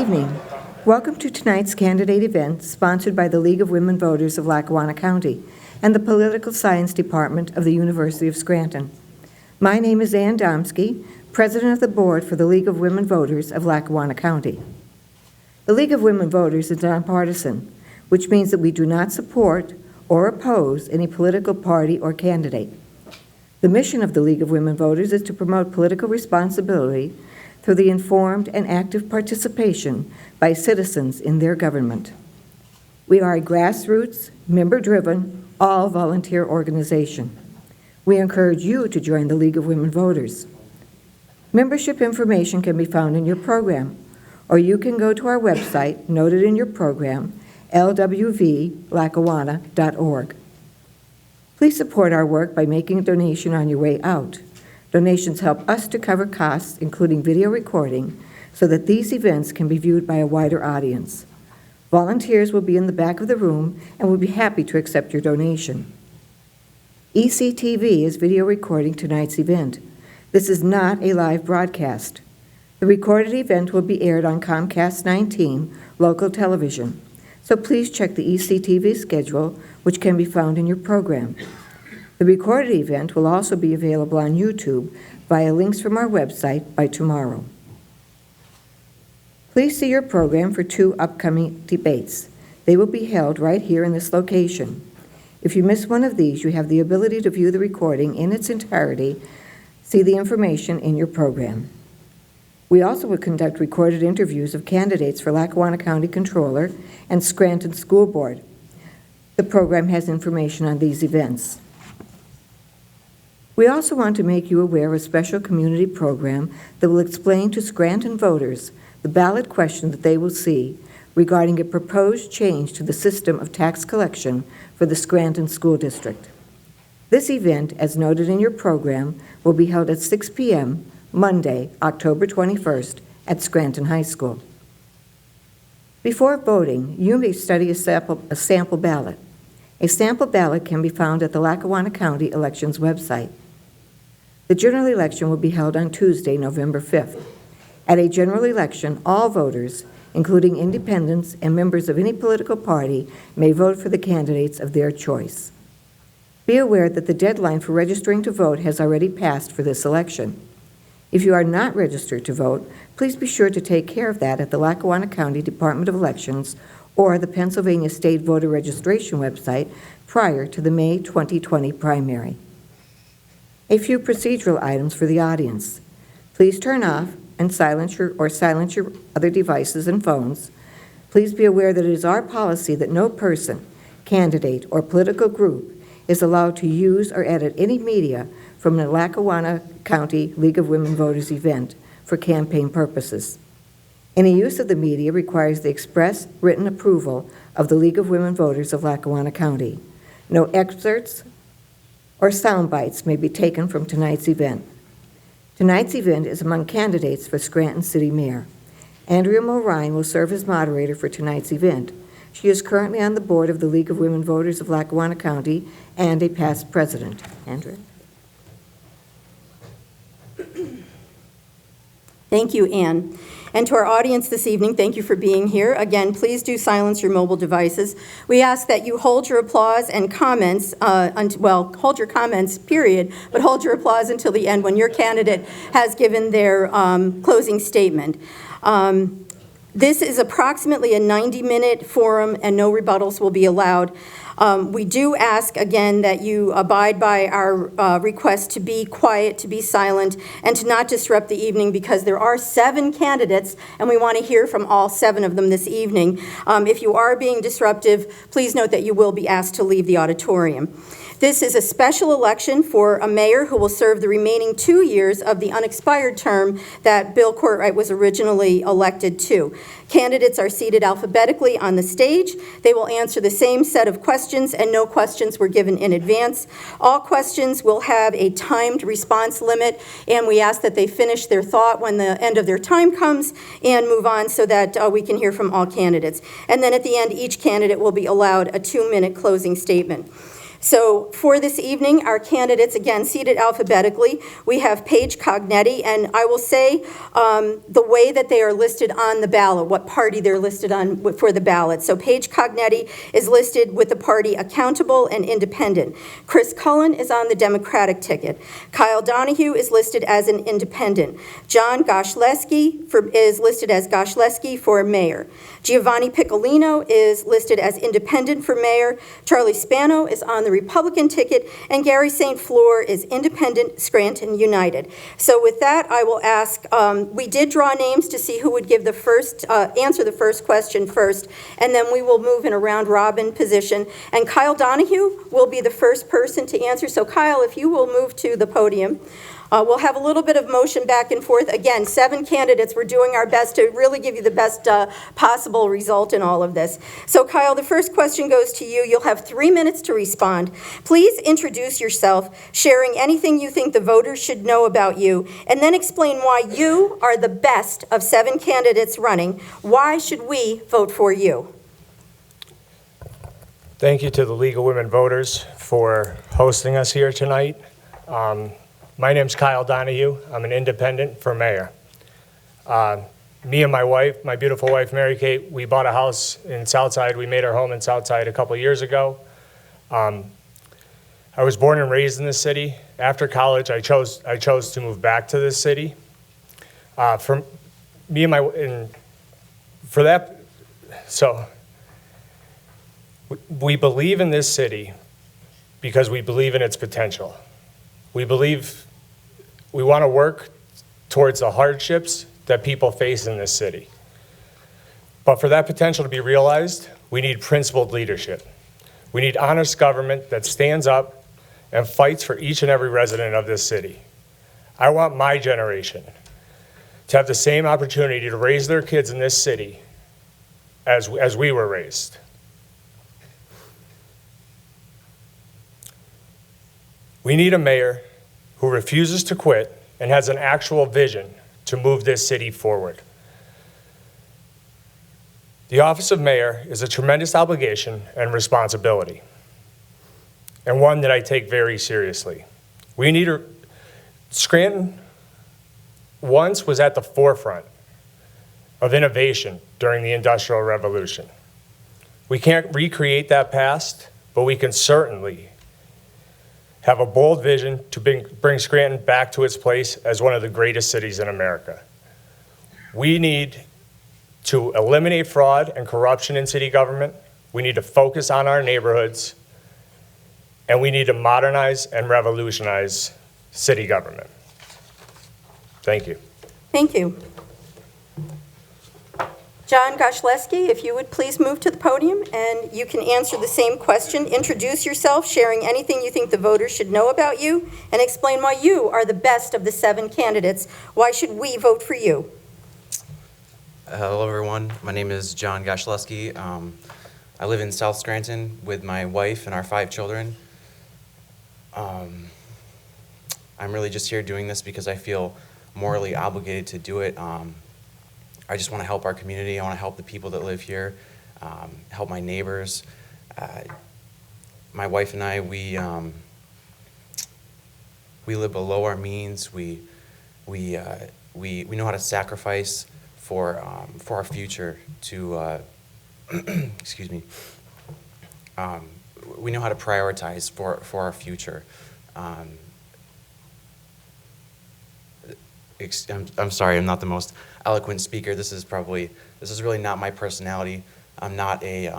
evening. Welcome to tonight's candidate event sponsored by the League of Women Voters of Lackawanna County and the Political Science Department of the University of Scranton. My name is Ann Domsky, President of the Board for the League of Women Voters of Lackawanna County. The League of Women Voters is nonpartisan, which means that we do not support or oppose any political party or candidate. The mission of the League of Women Voters is to promote political responsibility through the informed and active participation by citizens in their government. We are a grassroots, member-driven, all-volunteer organization. We encourage you to join the League of Women Voters. Membership information can be found in your program, or you can go to our website, noted in your program, lwvlackawanna.org. Please support our work by making a donation on your way out. Donations help us to cover costs, including video recording, so that these events can be viewed by a wider audience. Volunteers will be in the back of the room and will be happy to accept your donation. ECTV is video recording tonight's event. This is not a live broadcast. The recorded event will be aired on Comcast 19 local television, so please check the ECTV schedule, which can be found in your program. The recorded event will also be available on YouTube via links from our website by tomorrow. Please see your program for 2 upcoming debates. They will be held right here in this location. If you miss one of these, you have the ability to view the recording in its entirety. See the information in your program. We also will conduct recorded interviews of candidates for Lackawanna County Controller and Scranton School Board. The program has information on these events. We also want to make you aware of a special community program that will explain to Scranton voters the ballot question that they will see regarding a proposed change to the system of tax collection for the Scranton School District. This event, as noted in your program, will be held at 6 p.m. Monday, October 21st at Scranton High School. Before voting, you may study a sample ballot. A sample ballot can be found at the Lackawanna County Elections website. The general election will be held on Tuesday, November 5th. At a general election, all voters, including independents and members of any political party, may vote for the candidates of their choice. Be aware that the deadline for registering to vote has already passed for this election. If you are not registered to vote, please be sure to take care of that at the Lackawanna County Department of Elections or the Pennsylvania State Voter Registration website prior to the May 2020 primary. A few procedural items for the audience. Please turn off and silence your other devices and phones. Please be aware that it is our policy that no person, candidate, or political group is allowed to use or edit any media from the Lackawanna County League of Women Voters event for campaign purposes. Any use of the media requires the express written approval of the League of Women Voters of Lackawanna County. No excerpts or sound bites may be taken from tonight's event. Tonight's event is among candidates for Scranton City Mayor. Andrea Mulrine will serve as moderator for tonight's event. She is currently on the board of the League of Women Voters of Lackawanna County and a past president. Andrea? Thank you, Ann. And to our audience this evening, thank you for being here. Again, please do silence your mobile devices. We ask that you hold your applause and comments, hold your comments, period, but hold your applause until the end when your candidate has given their closing statement. This is approximately a 90-minute forum, and no rebuttals will be allowed. We do ask, again, that you abide by our request to be quiet, to be silent, and to not disrupt the evening because there are 7 candidates, and we want to hear from all 7 of them this evening. If you are being disruptive, please note that you will be asked to leave the auditorium. This is a special election for a mayor who will serve the remaining 2 years of the unexpired term that Bill Courtwright was originally elected to. Candidates are seated alphabetically on the stage. They will answer the same set of questions, and no questions were given in advance. All questions will have a timed response limit, and we ask that they finish their thought when the end of their time comes and move on so that we can hear from all candidates. And then at the end, each candidate will be allowed a 2-minute closing statement. So for this evening, our candidates, again, seated alphabetically, we have Paige Cognetti, and I will say the way that they are listed on the ballot, what party they're listed on for the ballot. So Paige Cognetti is listed with the party Accountable and Independent. Chris Cullen is on the Democratic ticket. Kyle Donahue is listed as an independent. John Goshleski is listed as Goshleski for mayor. Giovanni Piccolino is listed as independent for mayor. Charlie Spano is on the Republican ticket, and Gary St. Fleur is independent, Scranton United. So with that, I will ask, we did draw names to see who would give the first, answer the first question first, and then we will move in a round robin position. And Kyle Donahue will be the first person to answer. So Kyle, if you will move to the podium. We'll have a little bit of motion back and forth. Again, 7 candidates. We're doing our best to really give you the best possible result in all of this. So Kyle, the first question goes to you. You'll have 3 minutes to respond. Please introduce yourself, sharing anything you think the voters should know about you, and then explain why you are the best of 7 candidates running. Why should we vote for you? Thank you to the League of Women Voters for hosting us here tonight. My name's Kyle Donahue. I'm an independent for mayor. Me and my wife, my beautiful wife, Mary Kate, we bought a house in Southside. We made our home in Southside a couple years ago. I was born and raised in this city. After college, I chose to move back to this city. For me and we believe in this city because we believe in its potential. We want to work towards the hardships that people face in this city. But for that potential to be realized, we need principled leadership. We need honest government that stands up and fights for each and every resident of this city. I want my generation to have the same opportunity to raise their kids in this city as we were raised. We need a mayor who refuses to quit and has an actual vision to move this city forward. The office of mayor is a tremendous obligation and responsibility, and one that I take very seriously. Scranton once was at the forefront of innovation during the Industrial Revolution. We can't recreate that past, but we can certainly have a bold vision to bring Scranton back to its place as one of the greatest cities in America. We need to eliminate fraud and corruption in city government. We need to focus on our neighborhoods, and we need to modernize and revolutionize city government. Thank you. Thank you. John Goshleski, if you would please move to the podium, and you can answer the same question. Introduce yourself, sharing anything you think the voters should know about you, and explain why you are the best of the 7 candidates. Why should we vote for you? Hello, everyone. My name is John Goshleski. I live in South Scranton with my wife and our 5 children. I'm really just here doing this because I feel morally obligated to do it. I just want to help our community. I want to help the people that live here, help my neighbors. My wife and I, we live below our means. We know how to sacrifice for our future. To excuse me. We know how to prioritize for our future. I'm sorry, I'm not the most eloquent speaker. This is really not my personality. I'm not a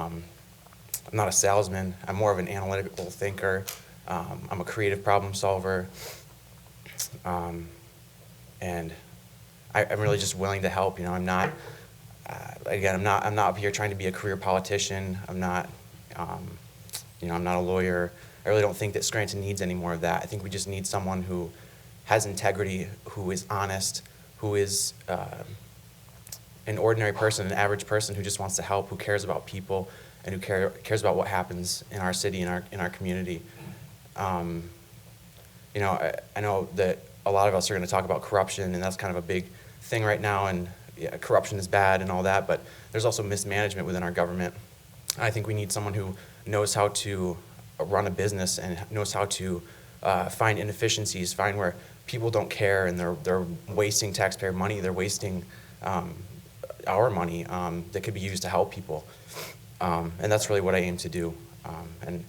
salesman. I'm more of an analytical thinker. I'm a creative problem solver, and I'm really just willing to help. I'm not. I'm not up here trying to be a career politician. I'm not. I'm not a lawyer. I really don't think that Scranton needs any more of that. I think we just need someone who has integrity, who is honest, who is an ordinary person, an average person who just wants to help, who cares about people, and who cares about what happens in our city, in our community. I know that a lot of us are going to talk about corruption, and that's kind of a big thing right now, and yeah, corruption is bad and all that, but there's also mismanagement within our government. I think we need someone who knows how to run a business and knows how to find inefficiencies, find where people don't care and they're wasting taxpayer money, they're wasting our money that could be used to help people. And that's really what I aim to do. And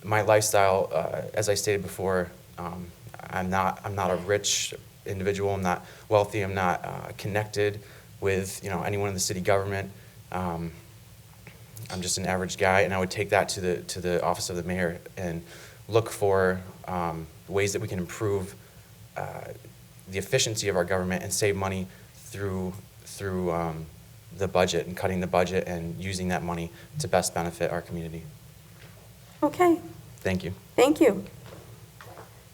my lifestyle, as I stated before, I'm not a rich individual. I'm not wealthy. I'm not connected with anyone in the city government. I'm just an average guy, and I would take that to the office of the mayor and look for ways that we can improve the efficiency of our government and save money through the budget and cutting the budget and using that money to best benefit our community. Okay, Thank you. thank you.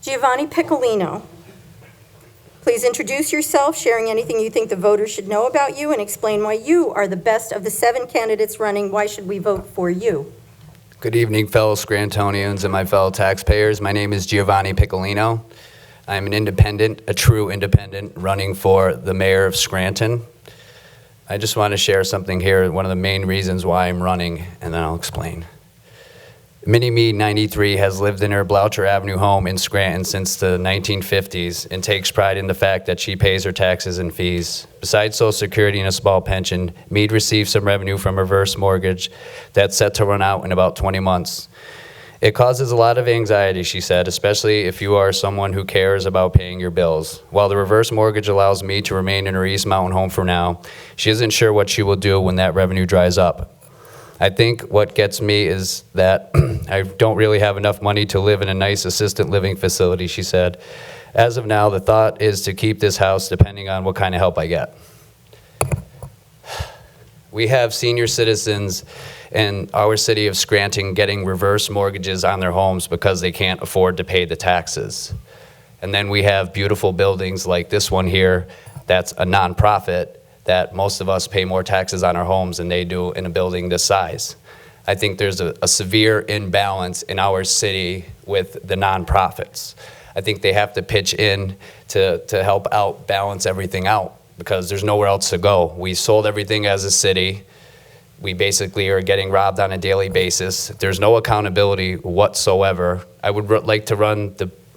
Giovanni Piccolino, please introduce yourself, sharing anything you think the voters should know about you, and explain why you are the best of the 7 candidates running. Why should we vote for you? Good evening, fellow Scrantonians and my fellow taxpayers. My name is Giovanni Piccolino. I'm an independent, a true independent, running for the mayor of Scranton. I just want to share something here, one of the main reasons why I'm running, and then I'll explain. Minnie-Me, 93, has lived in her Bloucher Avenue home in Scranton since the 1950s and takes pride in the fact that she pays her taxes and fees. Besides Social Security and a small pension, Meade receives some revenue from a reverse mortgage that's set to run out in about 20 months. It causes a lot of anxiety, she said, especially if you are someone who cares about paying your bills. While the reverse mortgage allows Meade to remain in her East Mountain home for now, she isn't sure what she will do when that revenue dries up. I think what gets me is that I don't really have enough money to live in a nice assisted living facility, she said. As of now, the thought is to keep this house depending on what kind of help I get. We have senior citizens in our city of Scranton getting reverse mortgages on their homes because they can't afford to pay the taxes. And then we have beautiful buildings like this one here that's a nonprofit that most of us pay more taxes on our homes than they do in a building this size. I think there's a severe imbalance in our city with the nonprofits. I think they have to pitch in to help out, balance everything out, because there's nowhere else to go. We sold everything as a city. We basically are getting robbed on a daily basis. There's no accountability whatsoever. I would like to run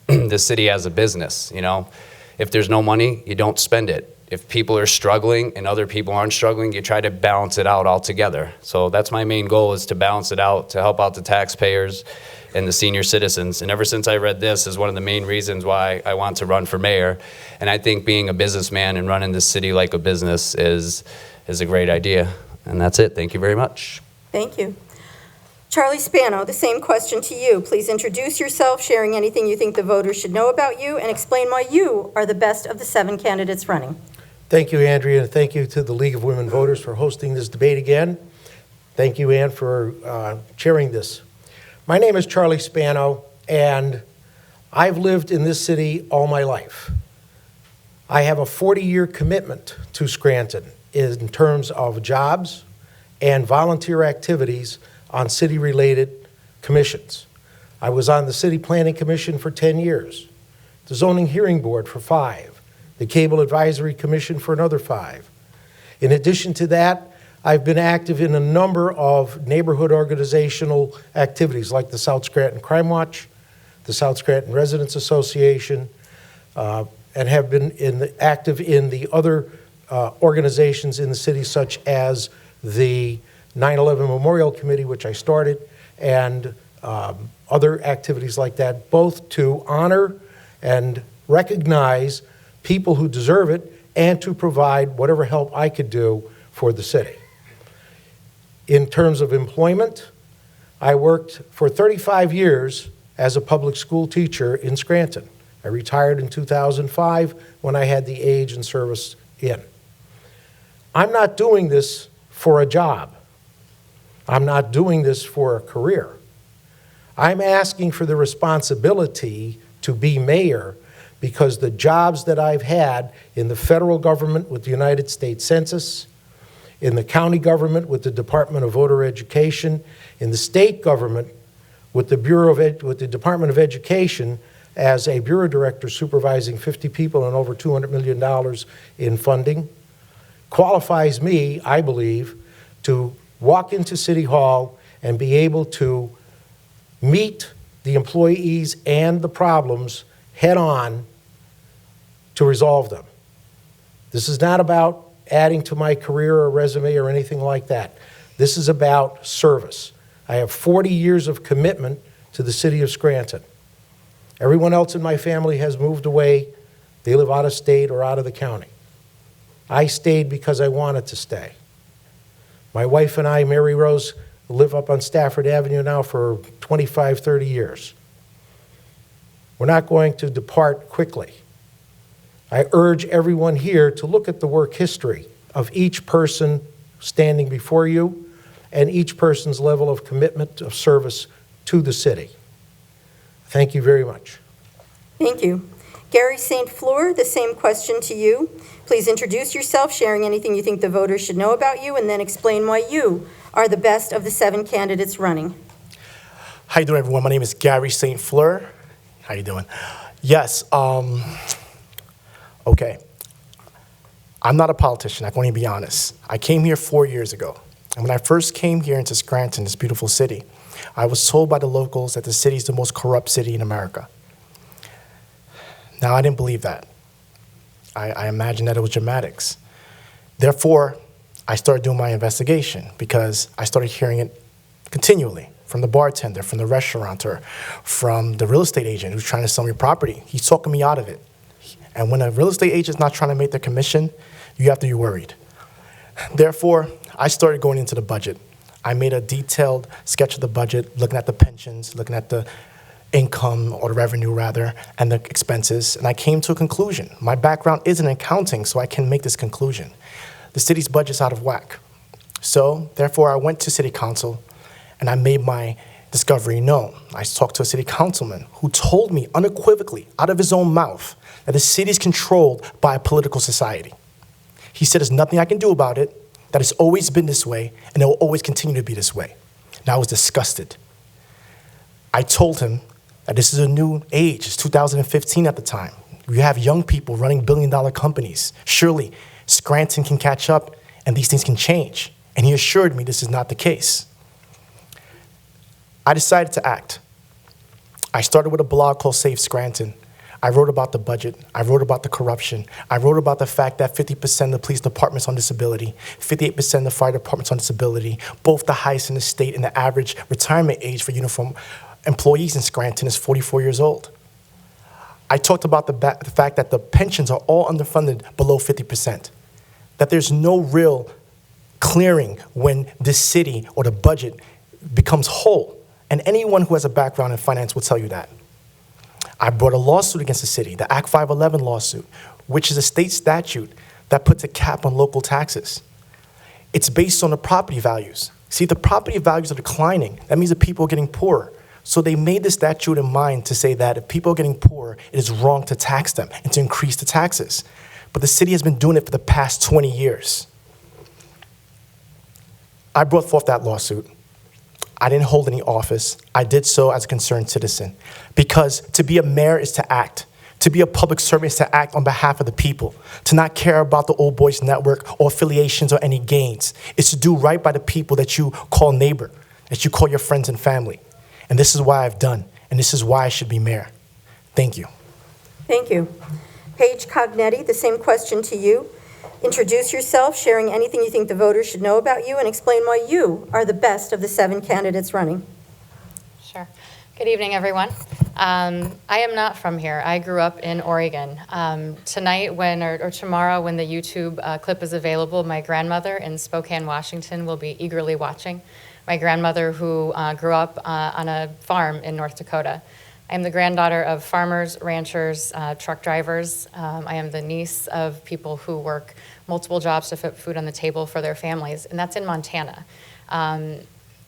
the city as a business, you know? If there's no money, you don't spend it. If people are struggling and other people aren't struggling, you try to balance it out altogether. So that's my main goal, is to balance it out, to help out the taxpayers and the senior citizens. And ever since I read this is one of the main reasons why I want to run for mayor. And I think being a businessman and running this city like a business is a great idea. And that's it. Thank you very much. Thank you. Charlie Spano, the same question to you. Please introduce yourself, sharing anything you think the voters should know about you, and explain why you are the best of the 7 candidates running. Thank you, Andrea, and thank you to the League of Women Voters for hosting this debate again. Thank you, Ann, for chairing this. My name is Charlie Spano, and I've lived in this city all my life. I have a 40-year commitment to Scranton in terms of jobs and volunteer activities on city-related commissions. I was on the City Planning Commission for 10 years, the Zoning Hearing Board for 5, the Cable Advisory Commission for another 5. In addition to that, I've been active in a number of neighborhood organizational activities like the South Scranton Crime Watch, the South Scranton Residents Association, and have been active in the other organizations in the city, such as the 9/11 Memorial Committee, which I started, and other activities like that, both to honor and recognize people who deserve it and to provide whatever help I could do for the city. In terms of employment, I worked for 35 years as a public school teacher in Scranton. I retired in 2005 when I had the age and service in. I'm not doing this for a job. I'm not doing this for a career. I'm asking for the responsibility to be mayor because the jobs that I've had in the federal government with the United States Census, in the county government with the Department of Voter Education, in the state government with the Department of Education as a bureau director supervising 50 people and over $200 million in funding, qualifies me, I believe, to walk into City Hall and be able to meet the employees and the problems head-on to resolve them. This is not about adding to my career or resume or anything like that. This is about service. I have 40 years of commitment to the city of Scranton. Everyone else in my family has moved away. They live out of state or out of the county. I stayed because I wanted to stay. My wife and I, Mary Rose, live up on Stafford Avenue now for 25, 30 years. We're not going to depart quickly. I urge everyone here to look at the work history of each person standing before you and each person's level of commitment of service to the city. Thank you very much. Thank you. Gary St. Fleur, the same question to you. Please introduce yourself, sharing anything you think the voters should know about you, and then explain why you are the best of the 7 candidates running. How you doing, everyone? My name is Gary St. Fleur. How you doing? Yes, okay. I'm not a politician, I can only be honest. I came here 4 years ago. And when I first came here into Scranton, this beautiful city, I was told by the locals that the city is the most corrupt city in America. Now, I didn't believe that. I imagined that it was dramatics. Therefore, I started doing my investigation because I started hearing it continually from the bartender, from the restaurateur, from the real estate agent who's trying to sell me property. He's talking me out of it. And when a real estate agent's not trying to make their commission, you have to be worried. Therefore, I started going into the budget. I made a detailed sketch of the budget, looking at the pensions, looking at the income, or the revenue rather, and the expenses, and I came to a conclusion. My background is in accounting, so I can make this conclusion. The city's budget's out of whack. So, therefore, I went to city council, and I made my discovery known. I talked to a city councilman who told me unequivocally, out of his own mouth, that the city is controlled by a political society. He said there's nothing I can do about it, that it's always been this way, and it will always continue to be this way. And I was disgusted. I told him that this is a new age. It's 2015 at the time. You have young people running billion-dollar companies. Surely, Scranton can catch up, and these things can change. And he assured me this is not the case. I decided to act. I started with a blog called Save Scranton. I wrote about the budget. I wrote about the corruption. I wrote about the fact that 50% of the police department's on disability, 58% of the fire department's on disability, both the highest in the state, and the average retirement age for uniform employees in Scranton is 44 years old. I talked about the fact that the pensions are all underfunded below 50%, that there's no real clearing when this city or the budget becomes whole. And anyone who has a background in finance will tell you that. I brought a lawsuit against the city, the Act 511 lawsuit, which is a state statute that puts a cap on local taxes. It's based on the property values. See, if the property values are declining, that means that people are getting poorer. So they made the statute in mind to say that if people are getting poor, it is wrong to tax them and to increase the taxes. But the city has been doing it for the past 20 years. I brought forth that lawsuit. I didn't hold any office. I did so as a concerned citizen. Because to be a mayor is to act. To be a public servant is to act on behalf of the people. To not care about the Old Boys Network or affiliations or any gains. It's to do right by the people that you call neighbor, that you call your friends and family. And this is why I've done, and this is why I should be mayor. Thank you. Thank you. Paige Cognetti, the same question to you. Introduce yourself, sharing anything you think the voters should know about you, and explain why you are the best of the 7 candidates running. Sure. Good evening, everyone. I am not from here. I grew up in Oregon. Tonight, or tomorrow, when the YouTube clip is available, my grandmother in Spokane, Washington, will be eagerly watching. My grandmother, who grew up on a farm in North Dakota. I am the granddaughter of farmers, ranchers, truck drivers. I am the niece of people who work multiple jobs to put food on the table for their families, and that's in Montana.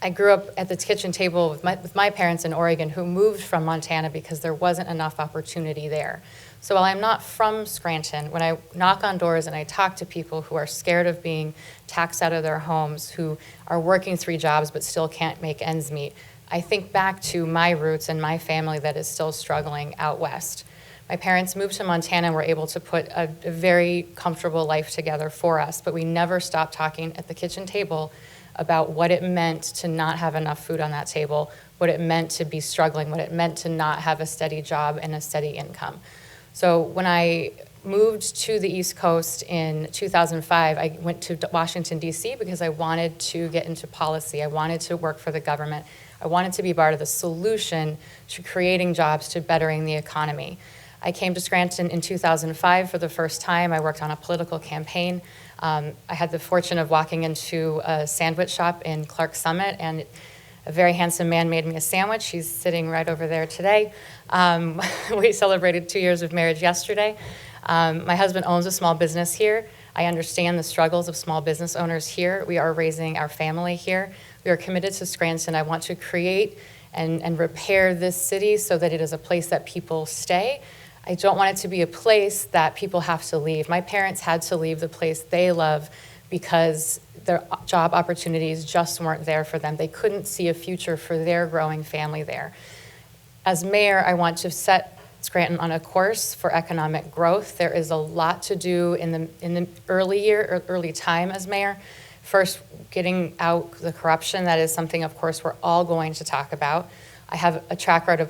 I grew up at the kitchen table with my parents in Oregon, who moved from Montana because there wasn't enough opportunity there. So while I'm not from Scranton, when I knock on doors and I talk to people who are scared of being taxed out of their homes, who are working 3 jobs but still can't make ends meet, I think back to my roots and my family that is still struggling out west. My parents moved to Montana and were able to put a very comfortable life together for us, but we never stopped talking at the kitchen table about what it meant to not have enough food on that table, what it meant to be struggling, what it meant to not have a steady job and a steady income. So when I moved to the East Coast in 2005, I went to Washington, D.C. because I wanted to get into policy. I wanted to work for the government. I wanted to be part of the solution to creating jobs, to bettering the economy. I came to Scranton in 2005 for the first time. I worked on a political campaign. I had the fortune of walking into a sandwich shop in Clark Summit, and a very handsome man made me a sandwich. He's sitting right over there today. We celebrated 2 years of marriage yesterday. My husband owns a small business here. I understand the struggles of small business owners here. We are raising our family here. We are committed to Scranton. I want to create and repair this city so that it is a place that people stay. I don't want it to be a place that people have to leave. My parents had to leave the place they love because their job opportunities just weren't there for them. They couldn't see a future for their growing family there. As mayor, I want to set Scranton on a course for economic growth. There is a lot to do in the early time as mayor. First, getting out the corruption. That is something, of course, we're all going to talk about. I have a track record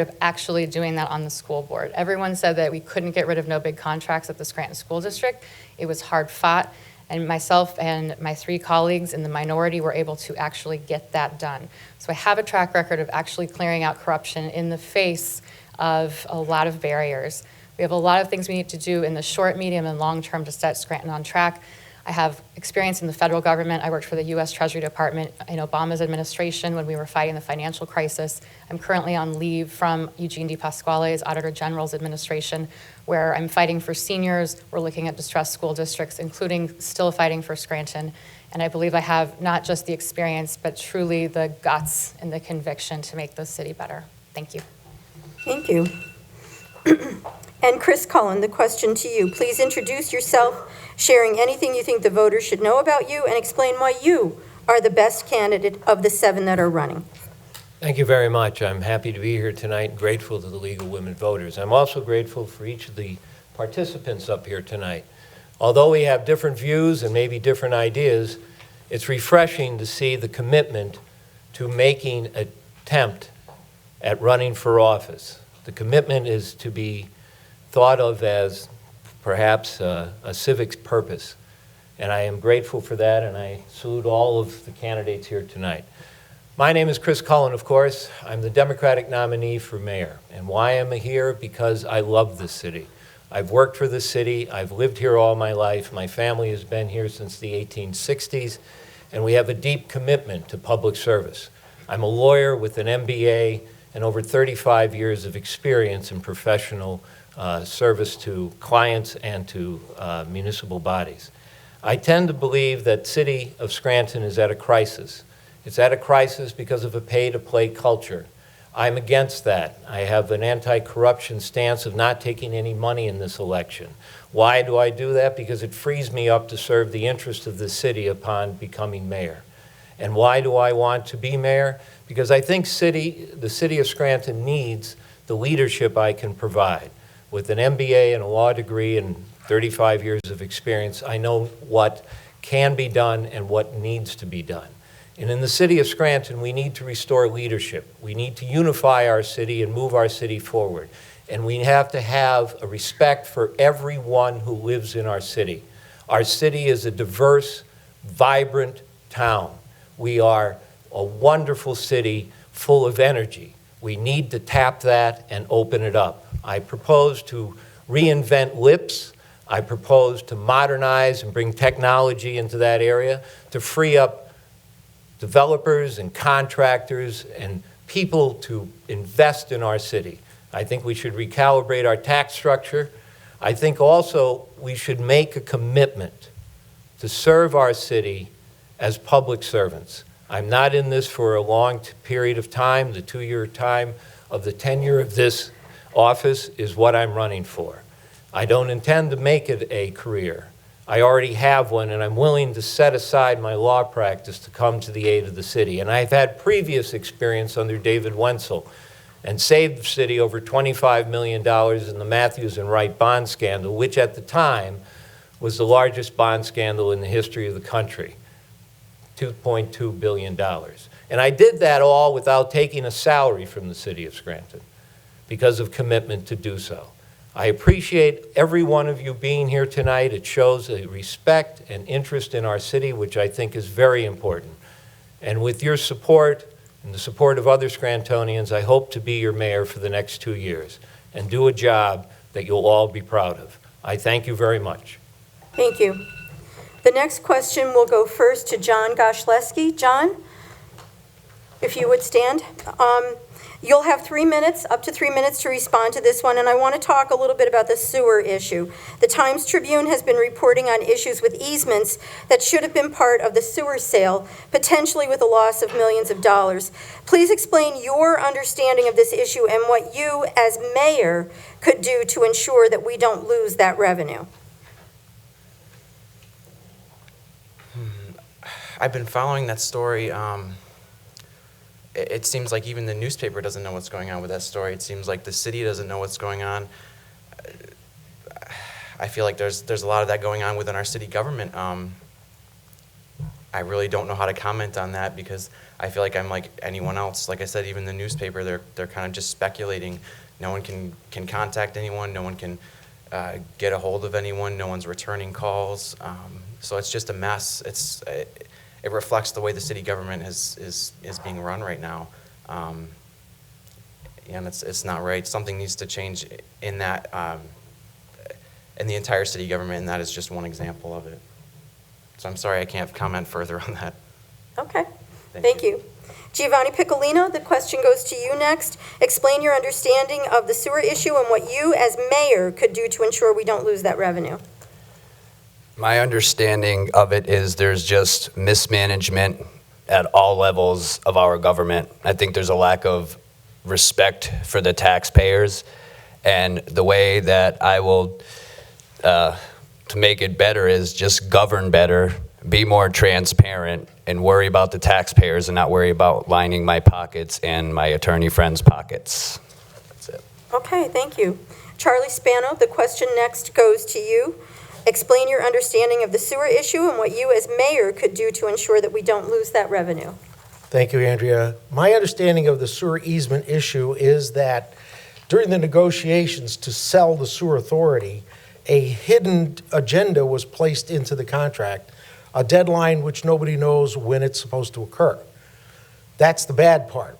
of actually doing that on the school board. Everyone said that we couldn't get rid of no big contracts at the Scranton School District. It was hard fought, and myself and my 3 colleagues in the minority were able to actually get that done. So I have a track record of actually clearing out corruption in the face of a lot of barriers. We have a lot of things we need to do in the short, medium, and long term to set Scranton on track. I have experience in the federal government. I worked for the U.S. Treasury Department in Obama's administration when we were fighting the financial crisis. I'm currently on leave from Eugene D. Pasquale's Auditor General's administration, where I'm fighting for seniors. We're looking at distressed school districts, including still fighting for Scranton. And I believe I have not just the experience, but truly the guts and the conviction to make this city better. Thank you. Thank you. And Chris Cullen, the question to you. Please introduce yourself, sharing anything you think the voters should know about you, and explain why you are the best candidate of the 7 that are running. Thank you very much. I'm happy to be here tonight and grateful to the League of Women Voters. I'm also grateful for each of the participants up here tonight. Although we have different views and maybe different ideas, it's refreshing to see the commitment to making an attempt at running for office. The commitment is to be thought of as perhaps a civic purpose. And I am grateful for that, and I salute all of the candidates here tonight. My name is Chris Cullen, of course. I'm the Democratic nominee for mayor. And why am I here? Because I love this city. I've worked for this city. I've lived here all my life. My family has been here since the 1860s, and we have a deep commitment to public service. I'm a lawyer with an MBA and over 35 years of experience in professional service to clients and to municipal bodies. I tend to believe that city of Scranton is at a crisis. It's at a crisis because of a pay-to-play culture. I'm against that. I have an anti-corruption stance of not taking any money in this election. Why do I do that? Because it frees me up to serve the interest of the city upon becoming mayor. And why do I want to be mayor? Because I think the city of Scranton needs the leadership I can provide. With an MBA and a law degree and 35 years of experience, I know what can be done and what needs to be done. And in the city of Scranton, we need to restore leadership. We need to unify our city and move our city forward. And we have to have a respect for everyone who lives in our city. Our city is a diverse, vibrant town. We are a wonderful city full of energy. We need to tap that and open it up. I propose to reinvent LIPS. I propose to modernize and bring technology into that area to free up developers and contractors and people to invest in our city. I think we should recalibrate our tax structure. I think also we should make a commitment to serve our city as public servants. I'm not in this for a long period of time. The 2-year time of the tenure of this office is what I'm running for. I don't intend to make it a career. I already have one, and I'm willing to set aside my law practice to come to the aid of the city. And I've had previous experience under David Wenzel and saved the city over $25 million in the Matthews and Wright bond scandal, which at the time was the largest bond scandal in the history of the country. $2.2 billion. And I did that all without taking a salary from the city of Scranton because of commitment to do so. I appreciate every one of you being here tonight. It shows a respect and interest in our city, which I think is very important. And with your support and the support of other Scrantonians, I hope to be your mayor for the next 2 years and do a job that you'll all be proud of. I thank you very much. Thank you. The next question will go first to John Goshleski. John, if you would stand. You'll have 3 minutes, up to 3 minutes to respond to this one, and I want to talk a little bit about the sewer issue. The Times Tribune has been reporting on issues with easements that should have been part of the sewer sale, potentially with a loss of millions of dollars. Please explain your understanding of this issue and what you, as mayor, could do to ensure that we don't lose that revenue. I've been following that story. It seems like even the newspaper doesn't know what's going on with that story. It seems like the city doesn't know what's going on. I feel like there's a lot of that going on within our city government. I really don't know how to comment on that because I feel like I'm like anyone else. Like I said, even the newspaper, they're kind of just speculating. No one can contact anyone. No one can get a hold of anyone. No one's returning calls. So it's just a mess. It reflects the way the city government is being run right now, and it's not right. Something needs to change in that in the entire city government, and that is just one example of it. So I'm sorry I can't comment further on that. Okay, thank you. Giovanni Piccolino, the question goes to you next. Explain your understanding of the sewer issue and what you, as mayor, could do to ensure we don't lose that revenue. My understanding of it is there's just mismanagement at all levels of our government. I think there's a lack of respect for the taxpayers, and the way that I will, to make it better, is just govern better, be more transparent, and worry about the taxpayers and not worry about lining my pockets and my attorney friends' pockets. That's it. Okay, thank you. Charlie Spano, the question next goes to you. Explain your understanding of the sewer issue and what you as mayor could do to ensure that we don't lose that revenue. Thank you, Andrea. My understanding of the sewer easement issue is that during the negotiations to sell the sewer authority, a hidden agenda was placed into the contract, a deadline which nobody knows when it's supposed to occur. That's the bad part.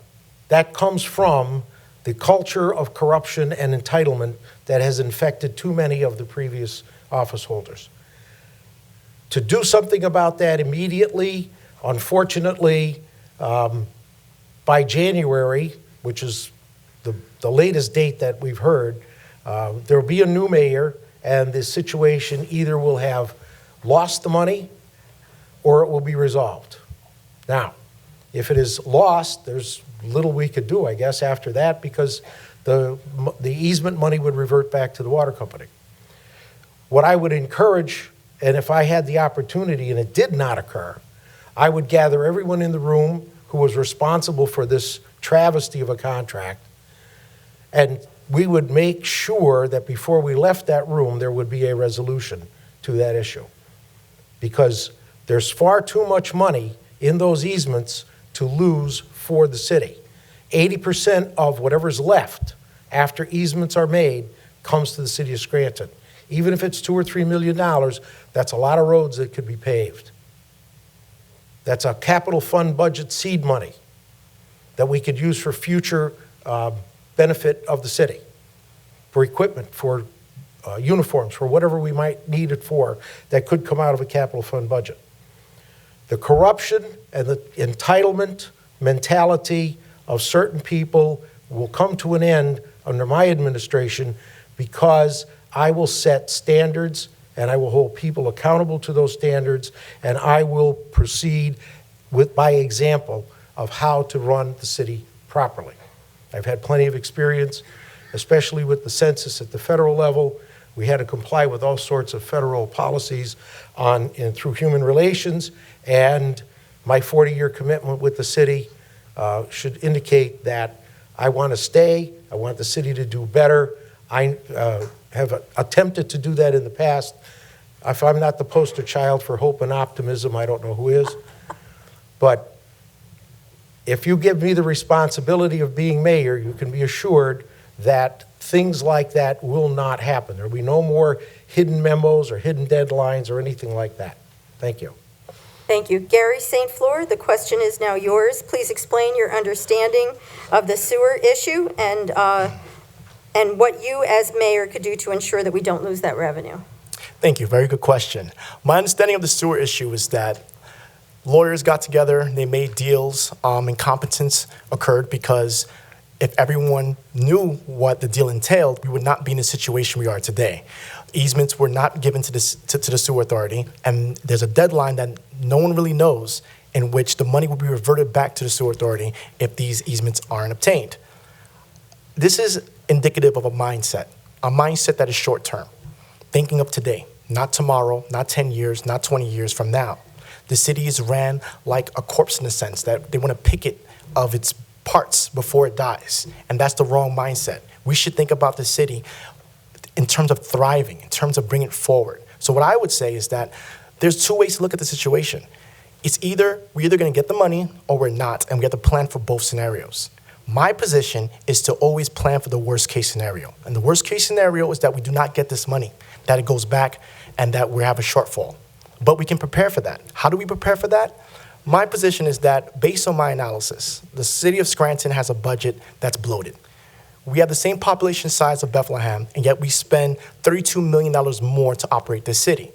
That comes from the culture of corruption and entitlement that has infected too many of the previous office holders. To do something about that immediately, unfortunately, by January, which is the latest date that we've heard, there will be a new mayor, and this situation either will have lost the money or it will be resolved. Now, if it is lost, there's little we could do, I guess, after that, because the easement money would revert back to the water company. What I would encourage, and if I had the opportunity and it did not occur, I would gather everyone in the room who was responsible for this travesty of a contract, and we would make sure that before we left that room, there would be a resolution to that issue. Because there's far too much money in those easements to lose for the city. 80% of whatever's left after easements are made comes to the city of Scranton. Even if it's $2 or $3 million, that's a lot of roads that could be paved. That's a capital fund budget seed money that we could use for future benefit of the city, for equipment, for uniforms, for whatever we might need it for, that could come out of a capital fund budget. The corruption and the entitlement mentality of certain people will come to an end under my administration, because I will set standards and I will hold people accountable to those standards, and I will proceed by example of how to run the city properly. I've had plenty of experience, especially with the census at the federal level. We had to comply with all sorts of federal policies through human relations, and my 40-year commitment with the city should indicate that I want to stay. I want the city to do better. I have attempted to do that in the past. If I'm not the poster child for hope and optimism, I don't know who is. But if you give me the responsibility of being mayor, you can be assured that things like that will not happen. There will be no more hidden memos or hidden deadlines or anything like that. Thank you. Thank you. Gary St. Fleur, the question is now yours. Please explain your understanding of the sewer issue and what you as mayor could do to ensure that we don't lose that revenue. Thank you. Very good question. My understanding of the sewer issue is that lawyers got together, they made deals, incompetence occurred because if everyone knew what the deal entailed, we would not be in the situation we are today. Easements were not given to the sewer authority, and there's a deadline that no one really knows in which the money will be reverted back to the sewer authority if these easements aren't obtained. This is indicative of a mindset that is short-term, thinking of today, not tomorrow, not 10 years, not 20 years from now. The city is ran like a corpse in the sense that they want to pick it of its parts before it dies, and that's the wrong mindset. We should think about the city in terms of thriving, in terms of bringing it forward. So what I would say is that there's two ways to look at the situation. We're either going to get the money or we're not, and we have to plan for both scenarios. My position is to always plan for the worst case scenario. And the worst case scenario is that we do not get this money, that it goes back, and that we have a shortfall. But we can prepare for that. How do we prepare for that? My position is that, based on my analysis, the city of Scranton has a budget that's bloated. We have the same population size of Bethlehem, and yet we spend $32 million more to operate this city.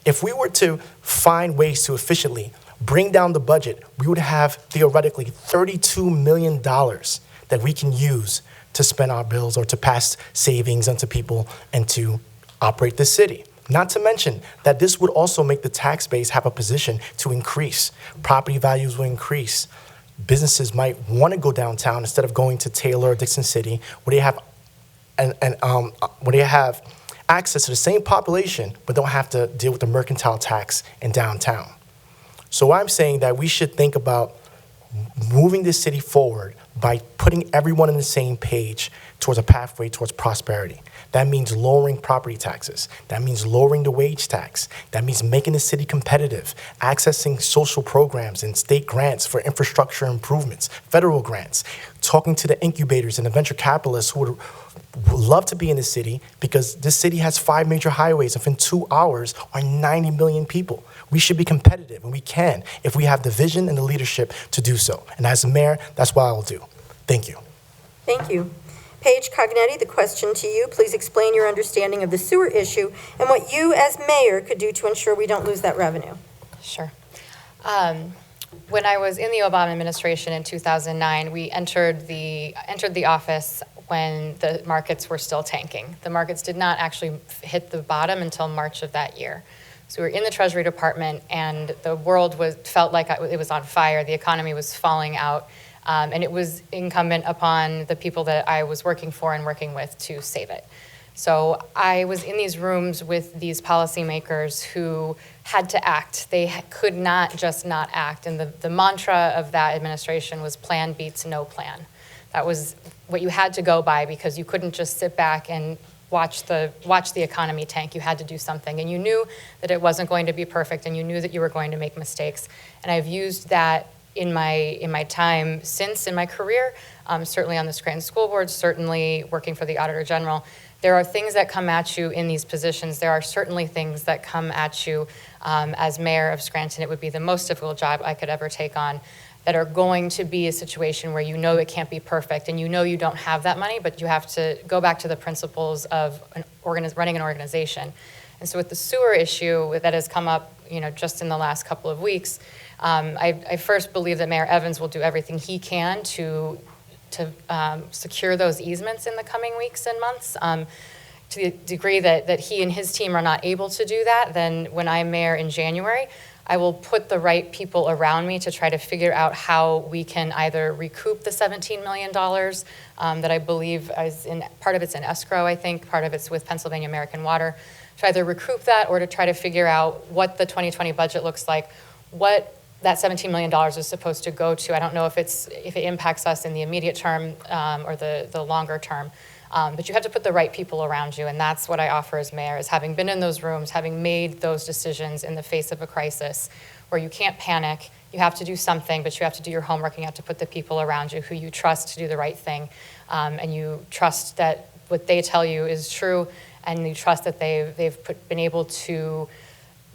If we were to find ways to efficiently bring down the budget, we would have theoretically $32 million that we can use to spend our bills or to pass savings onto people and to operate the city. Not to mention that this would also make the tax base have a position to increase. Property values will increase. Businesses might want to go downtown instead of going to Taylor or Dixon City, where they have access to the same population, but don't have to deal with the mercantile tax in downtown. So I'm saying that we should think about moving this city forward by putting everyone on the same page towards a pathway towards prosperity. That means lowering property taxes. That means lowering the wage tax. That means making the city competitive, accessing social programs and state grants for infrastructure improvements, federal grants, talking to the incubators and the venture capitalists who would love to be in the city because this city has 5 major highways. Within 2 hours are 90 million people. We should be competitive, and we can if we have the vision and the leadership to do so. And as a mayor, that's what I will do. Thank you. Thank you. Paige Cognetti, the question to you. Please explain your understanding of the sewer issue and what you as mayor could do to ensure we don't lose that revenue. Sure. When I was in the Obama administration in 2009, we entered the office when the markets were still tanking. The markets did not actually hit the bottom until March of that year. So we were in the Treasury Department, and the world felt like it was on fire. The economy was falling out, and it was incumbent upon the people that I was working for and working with to save it. So I was in these rooms with these policymakers who had to act. They could not just not act. And the mantra of that administration was plan beats no plan. That was what you had to go by because you couldn't just sit back and watch the economy tank. You had to do something. And you knew that it wasn't going to be perfect, and you knew that you were going to make mistakes. And I've used that in my time since in my career, certainly on the Scranton School Board, certainly working for the Auditor General. There are things that come at you in these positions. There are certainly things that come at you as mayor of Scranton. It would be the most difficult job I could ever take on, that are going to be a situation where you know it can't be perfect and you know you don't have that money, but you have to go back to the principles of running an organization. And so with the sewer issue that has come up, just in the last couple of weeks, I first believe that Mayor Evans will do everything he can to secure those easements in the coming weeks and months. To the degree that he and his team are not able to do that, then when I'm mayor in January, I will put the right people around me to try to figure out how we can either recoup the $17 million that I believe part of it's in escrow, I think, part of it's with Pennsylvania American Water, to either recoup that or to try to figure out what the 2020 budget looks like, what that $17 million is supposed to go to. I don't know if it impacts us in the immediate term or the longer term. But you have to put the right people around you, and that's what I offer as mayor, is having been in those rooms, having made those decisions in the face of a crisis where you can't panic, You have to do something, but you have to do your homework, and you have to put the people around you who you trust to do the right thing, and you trust that what they tell you is true, and you trust that they've been able to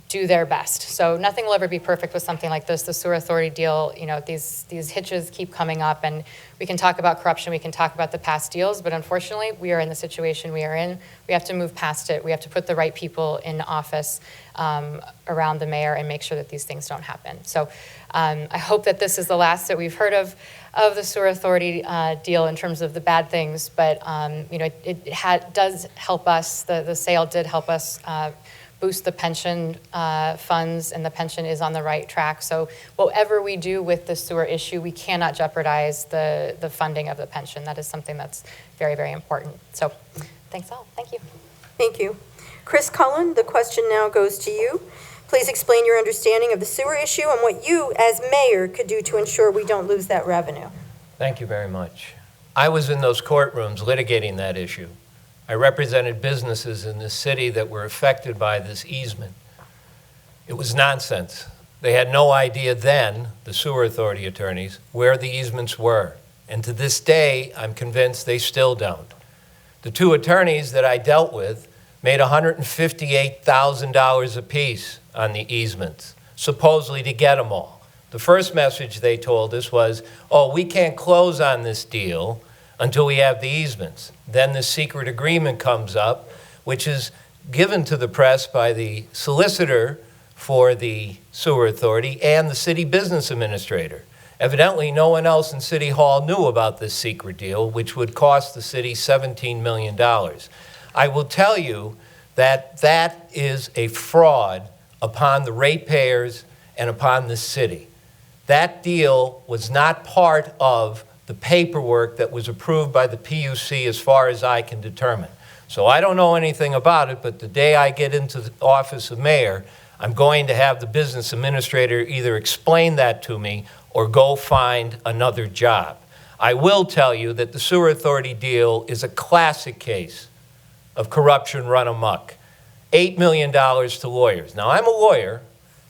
do their best. So nothing will ever be perfect with something like this. The sewer authority deal, you know, these hitches keep coming up, and we can talk about corruption, we can talk about the past deals, but unfortunately, we are in the situation we are in. We have to move past it. We have to put the right people in office around the mayor and make sure that these things don't happen. So I hope that this is the last that we've heard of the sewer authority deal in terms of the bad things, but you know, it does help us. The sale did help us boost the pension funds, and the pension is on the right track. So whatever we do with the sewer issue, we cannot jeopardize the funding of the pension. That is something that's very, very important. So thanks all. Thank you. Thank you. Chris Cullen, the question now goes to you. Please explain your understanding of the sewer issue and what you, as mayor, could do to ensure we don't lose that revenue. Thank you very much. I was in those courtrooms litigating that issue. I represented businesses in this city that were affected by this easement. It was nonsense. They had no idea then, the sewer authority attorneys, where the easements were. And to this day, I'm convinced they still don't. The two attorneys that I dealt with made $158,000 apiece on the easements, supposedly to get them all. The first message they told us was, oh, we can't close on this deal until we have the easements. Then the secret agreement comes up, which is given to the press by the solicitor for the sewer authority and the city business administrator. Evidently, no one else in City Hall knew about this secret deal, which would cost the city $17 million. I will tell you that that is a fraud upon the ratepayers and upon the city. That deal was not part of the paperwork that was approved by the PUC as far as I can determine. So I don't know anything about it, but the day I get into the office of mayor, I'm going to have the business administrator either explain that to me or go find another job. I will tell you that the sewer authority deal is a classic case of corruption run amok. $8 million to lawyers. Now, I'm a lawyer.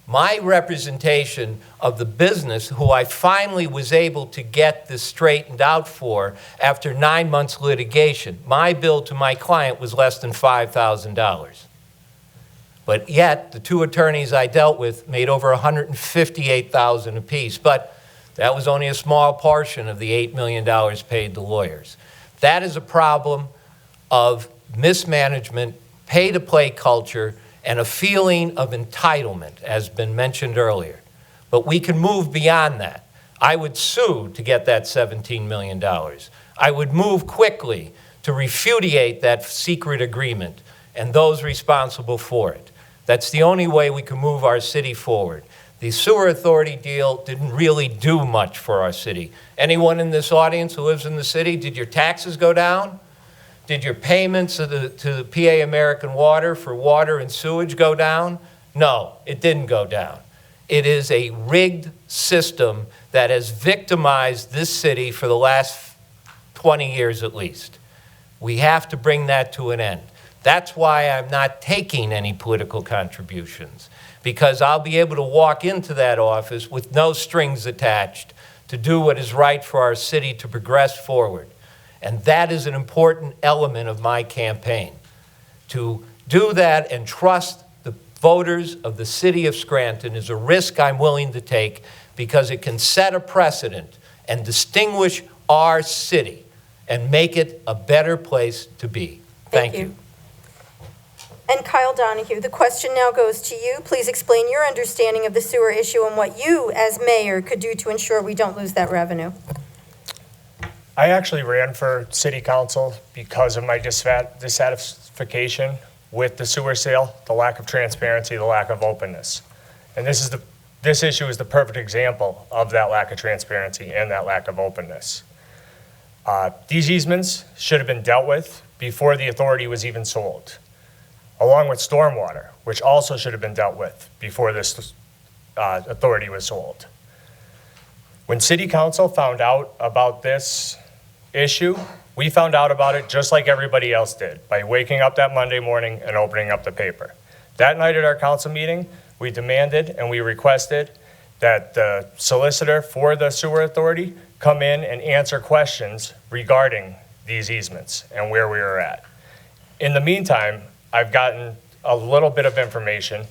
My representation of the business, who I finally was able to get this straightened out for after 9 months litigation, my bill to my client was less than $5,000. But yet, the two attorneys I dealt with made over $158,000 apiece. But that was only a small portion of the $8 million paid to lawyers. That is a problem of mismanagement, pay-to-play culture, and a feeling of entitlement, as been mentioned earlier. But we can move beyond that. I would sue to get that $17 million. I would move quickly to repudiate that secret agreement and those responsible for it. That's the only way we can move our city forward. The sewer authority deal didn't really do much for our city. Anyone in this audience who lives in the city, did your taxes go down? Did your payments to the PA American Water for water and sewage go down? No, it didn't go down. It is a rigged system that has victimized this city for the last 20 years at least. We have to bring that to an end. That's why I'm not taking any political contributions, because I'll be able to walk into that office with no strings attached to do what is right for our city to progress forward. And that is an important element of my campaign. To do that and trust the voters of the city of Scranton is a risk I'm willing to take, because it can set a precedent and distinguish our city and make it a better place to be. Thank you. And Kyle Donahue, the question now goes to you. Please explain your understanding of the sewer issue and what you, as mayor, could do to ensure we don't lose that revenue. I actually ran for city council because of my dissatisfaction with the sewer sale, the lack of transparency, the lack of openness. And this issue is the perfect example of that lack of transparency and that lack of openness. These easements should have been dealt with before the authority was even sold, along with stormwater, which also should have been dealt with before this authority was sold. When city council found out about this issue, we found out about it just like everybody else did, by waking up that Monday morning and opening up the paper. That night at our council meeting, we demanded and we requested that the solicitor for the sewer authority come in and answer questions regarding these easements and where we are at. In the meantime, I've gotten a little bit of information,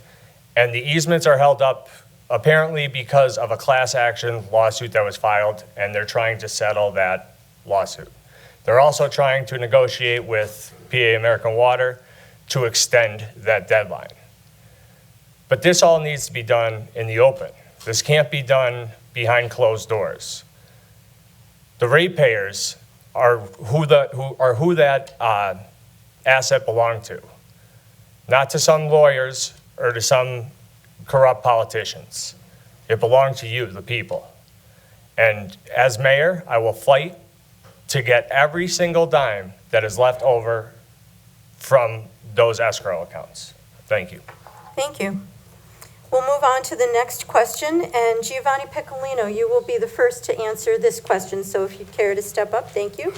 and the easements are held up apparently because of a class action lawsuit that was filed, and they're trying to settle that lawsuit. They're also trying to negotiate with PA American Water to extend that deadline. But this all needs to be done in the open. This can't be done behind closed doors. The ratepayers are who that asset belonged to, not to some lawyers or to some corrupt politicians. It belonged to you, the people. And as mayor, I will fight to get every single dime that is left over from those escrow accounts. Thank you. Thank you. We'll move on to the next question, and Giovanni Piccolino, you will be the first to answer this question, so if you'd care to step up, thank you.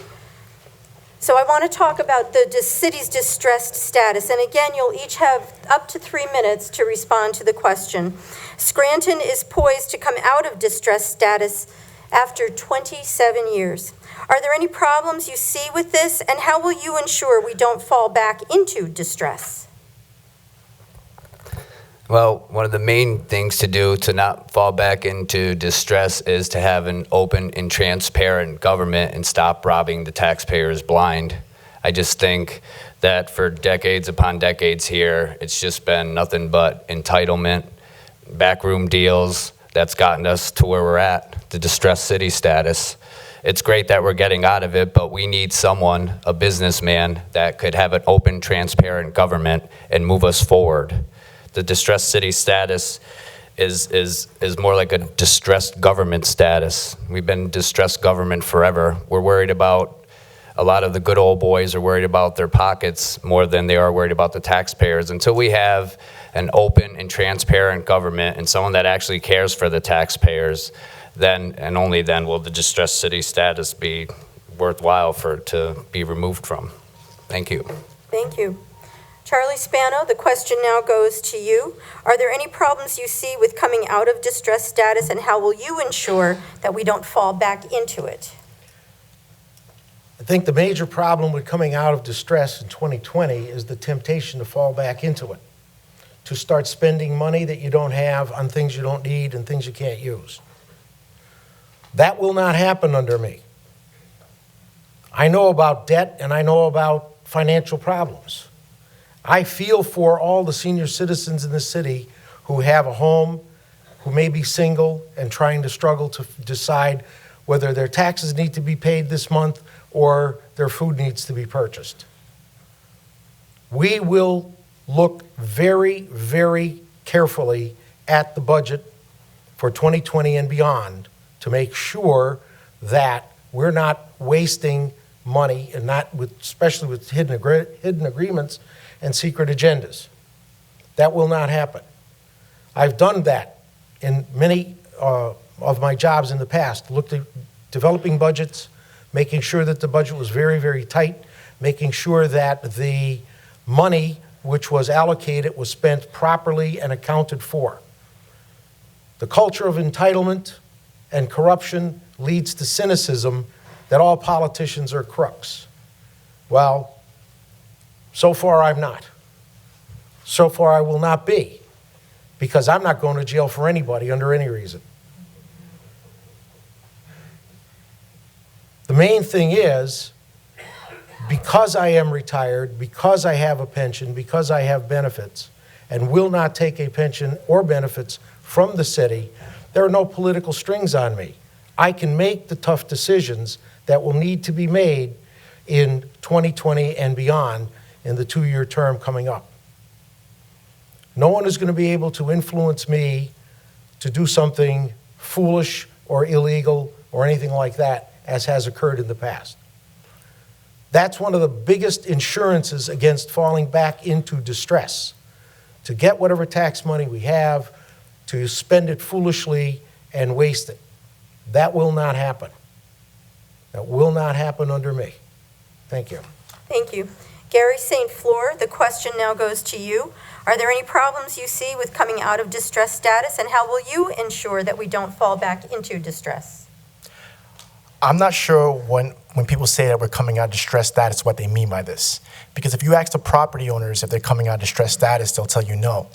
So I want to talk about the city's distressed status, and again, you'll each have up to 3 minutes to respond to the question. Scranton is poised to come out of distressed status after 27 years. Are there any problems you see with this, and how will you ensure we don't fall back into distress? Well, one of the main things to do to not fall back into distress is to have an open and transparent government and stop robbing the taxpayers blind. I just think that for decades upon decades here, it's just been nothing but entitlement, backroom deals that's gotten us to where we're at, the distressed city status. It's great that we're getting out of it, but we need someone, a businessman, that could have an open, transparent government and move us forward. The distressed city status is more like a distressed government status. We've been distressed government forever. We're worried about, a lot of the good old boys are worried about their pockets more than they are worried about the taxpayers. Until we have an open and transparent government and someone that actually cares for the taxpayers, then and only then will the distressed city status be worthwhile to be removed from. Thank you. Thank you. Charlie Spano, the question now goes to you. Are there any problems you see with coming out of distress status, and how will you ensure that we don't fall back into it? I think the major problem with coming out of distress in 2020 is the temptation to fall back into it, to start spending money that you don't have on things you don't need and things you can't use. That will not happen under me. I know about debt and I know about financial problems. I feel for all the senior citizens in the city who have a home, who may be single and trying to struggle to decide whether their taxes need to be paid this month or their food needs to be purchased. We will look very, very carefully at the budget for 2020 and beyond to make sure that we're not wasting money, and not with, especially with hidden agreements and secret agendas. That will not happen. I've done that in many of my jobs in the past, looked at developing budgets, making sure that the budget was very, very tight, making sure that the money which was allocated was spent properly and accounted for. The culture of entitlement and corruption leads to cynicism that all politicians are crooks. Well, so far I'm not. So far I will not be, because I'm not going to jail for anybody under any reason. The main thing is, because I am retired, because I have a pension, because I have benefits, and will not take a pension or benefits from the city, there are no political strings on me. I can make the tough decisions that will need to be made in 2020 and beyond in the 2-year term coming up. No one is going to be able to influence me to do something foolish or illegal or anything like that, as has occurred in the past. That's one of the biggest insurances against falling back into distress. To get whatever tax money we have, to spend it foolishly and waste it. That will not happen. That will not happen under me. Thank you. Thank you. Gary St. Fleur, the question now goes to you. Are there any problems you see with coming out of distress status, and how will you ensure that we don't fall back into distress? I'm not sure when people say that we're coming out of distress status, what they mean by this. Because if you ask the property owners if they're coming out of distress status, they'll tell you no.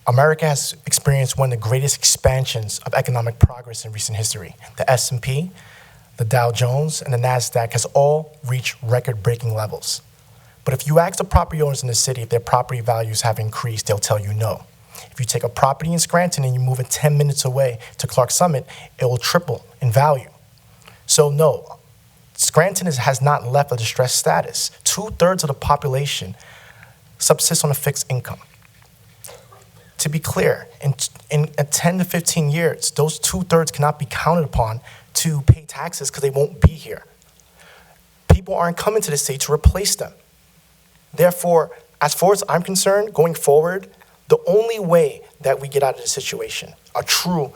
America has experienced one of the greatest expansions of economic progress in recent history. The S&P, the Dow Jones, and the NASDAQ has all reached record-breaking levels. But if you ask the property owners in the city if their property values have increased, they'll tell you no. If you take a property in Scranton and you move it 10 minutes away to Clark Summit, it will triple in value. So no, Scranton has not left a distressed status. 2/3 of the population subsists on a fixed income. To be clear, in 10 to 15 years, those 2/3 cannot be counted upon to pay taxes because they won't be here. People aren't coming to the city to replace them. Therefore, as far as I'm concerned, going forward, the only way that we get out of this situation, a true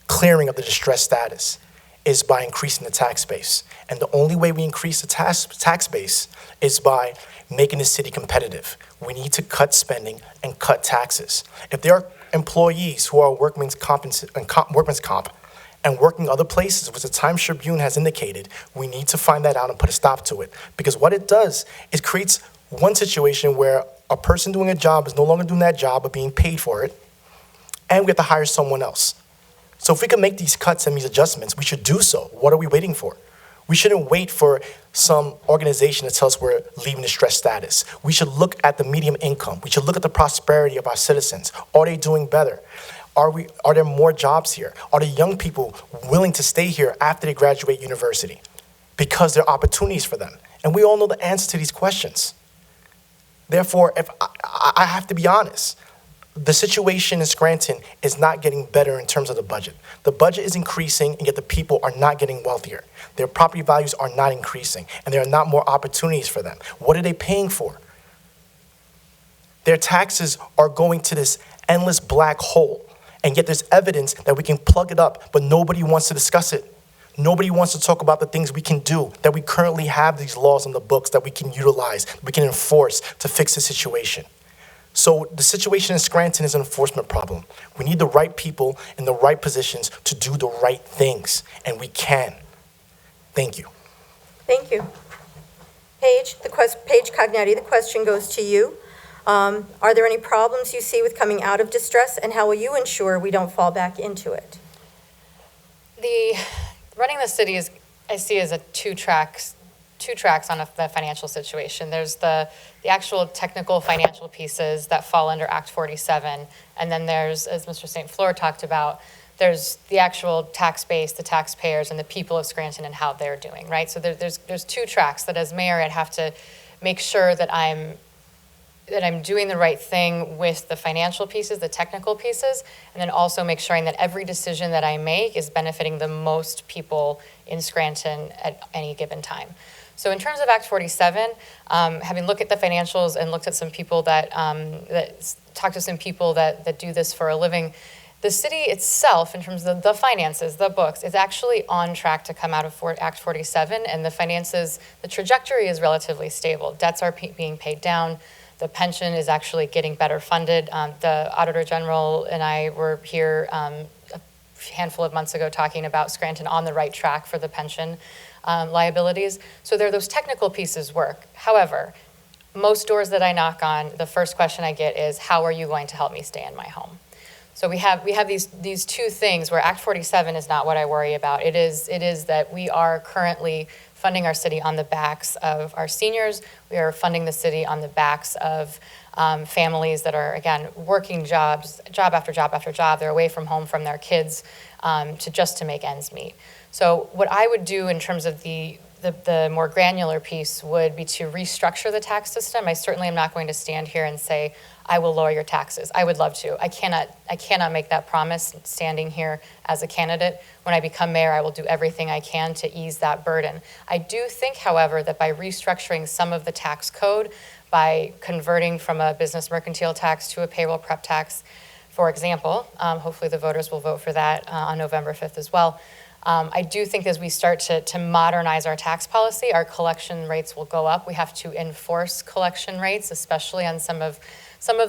clearing of the distressed status, is by increasing the tax base. And the only way we increase the tax base is by making the city competitive. We need to cut spending and cut taxes. If there are employees who are workman's comp and working other places, which the Times Tribune has indicated, we need to find that out and put a stop to it. Because what it does is creates one situation where a person doing a job is no longer doing that job but being paid for it, and we have to hire someone else. So if we can make these cuts and these adjustments, we should do so. What are we waiting for? We shouldn't wait for some organization to tell us we're leaving the stress status. We should look at the median income. We should look at the prosperity of our citizens. Are they doing better? Are there more jobs here? Are the young people willing to stay here after they graduate university? Because there are opportunities for them. And we all know the answer to these questions. Therefore, if I have to be honest, the situation in Scranton is not getting better in terms of the budget. The budget is increasing, and yet the people are not getting wealthier. Their property values are not increasing, and there are not more opportunities for them. What are they paying for? Their taxes are going to this endless black hole, and yet there's evidence that we can plug it up, but nobody wants to discuss it. Nobody wants to talk about the things we can do, that we currently have these laws on the books that we can utilize, we can enforce to fix the situation. So the situation in Scranton is an enforcement problem. We need the right people in the right positions to do the right things, and we can. Thank you. Thank you. Paige Cognetti, the question goes to you. Are there any problems you see with coming out of distress, and how will you ensure we don't fall back into it? Running the city is, I see as two tracks on the financial situation. There's the actual technical financial pieces that fall under Act 47, and then there's, as Mr. St. Fleur talked about, there's the actual tax base, the taxpayers, and the people of Scranton and how they're doing, right? So there's two tracks that as mayor I'd have to make sure that I'm doing the right thing with the financial pieces, the technical pieces, and then also make sure that every decision that I make is benefiting the most people in Scranton at any given time. So in terms of Act 47, having looked at the financials and looked at some people that talked to some people that do this for a living, the city itself, in terms of the finances, the books, is actually on track to come out of Act 47, and the finances, the trajectory is relatively stable. Debts are being paid down. The pension is actually getting better funded. The Auditor General and I were here a handful of months ago talking about Scranton on the right track for the pension liabilities. So there, those technical pieces work. However, most doors that I knock on, the first question I get is, how are you going to help me stay in my home? So we have these two things where Act 47 is not what I worry about. It is that we are currently funding our city on the backs of our seniors. We are funding the city on the backs of families that are, again, working job after job after job. They're away from home from their kids to make ends meet. So what I would do in terms of the more granular piece would be to restructure the tax system. I certainly am not going to stand here and say, I will lower your taxes. I would love to. I cannot make that promise standing here as a candidate. When I become mayor, I will do everything I can to ease that burden. I do think, however, that by restructuring some of the tax code, by converting from a business mercantile tax to a payroll prep tax, for example, hopefully the voters will vote for that on November 5th as well. I do think as we start to modernize our tax policy, our collection rates will go up. We have to enforce collection rates, especially on some of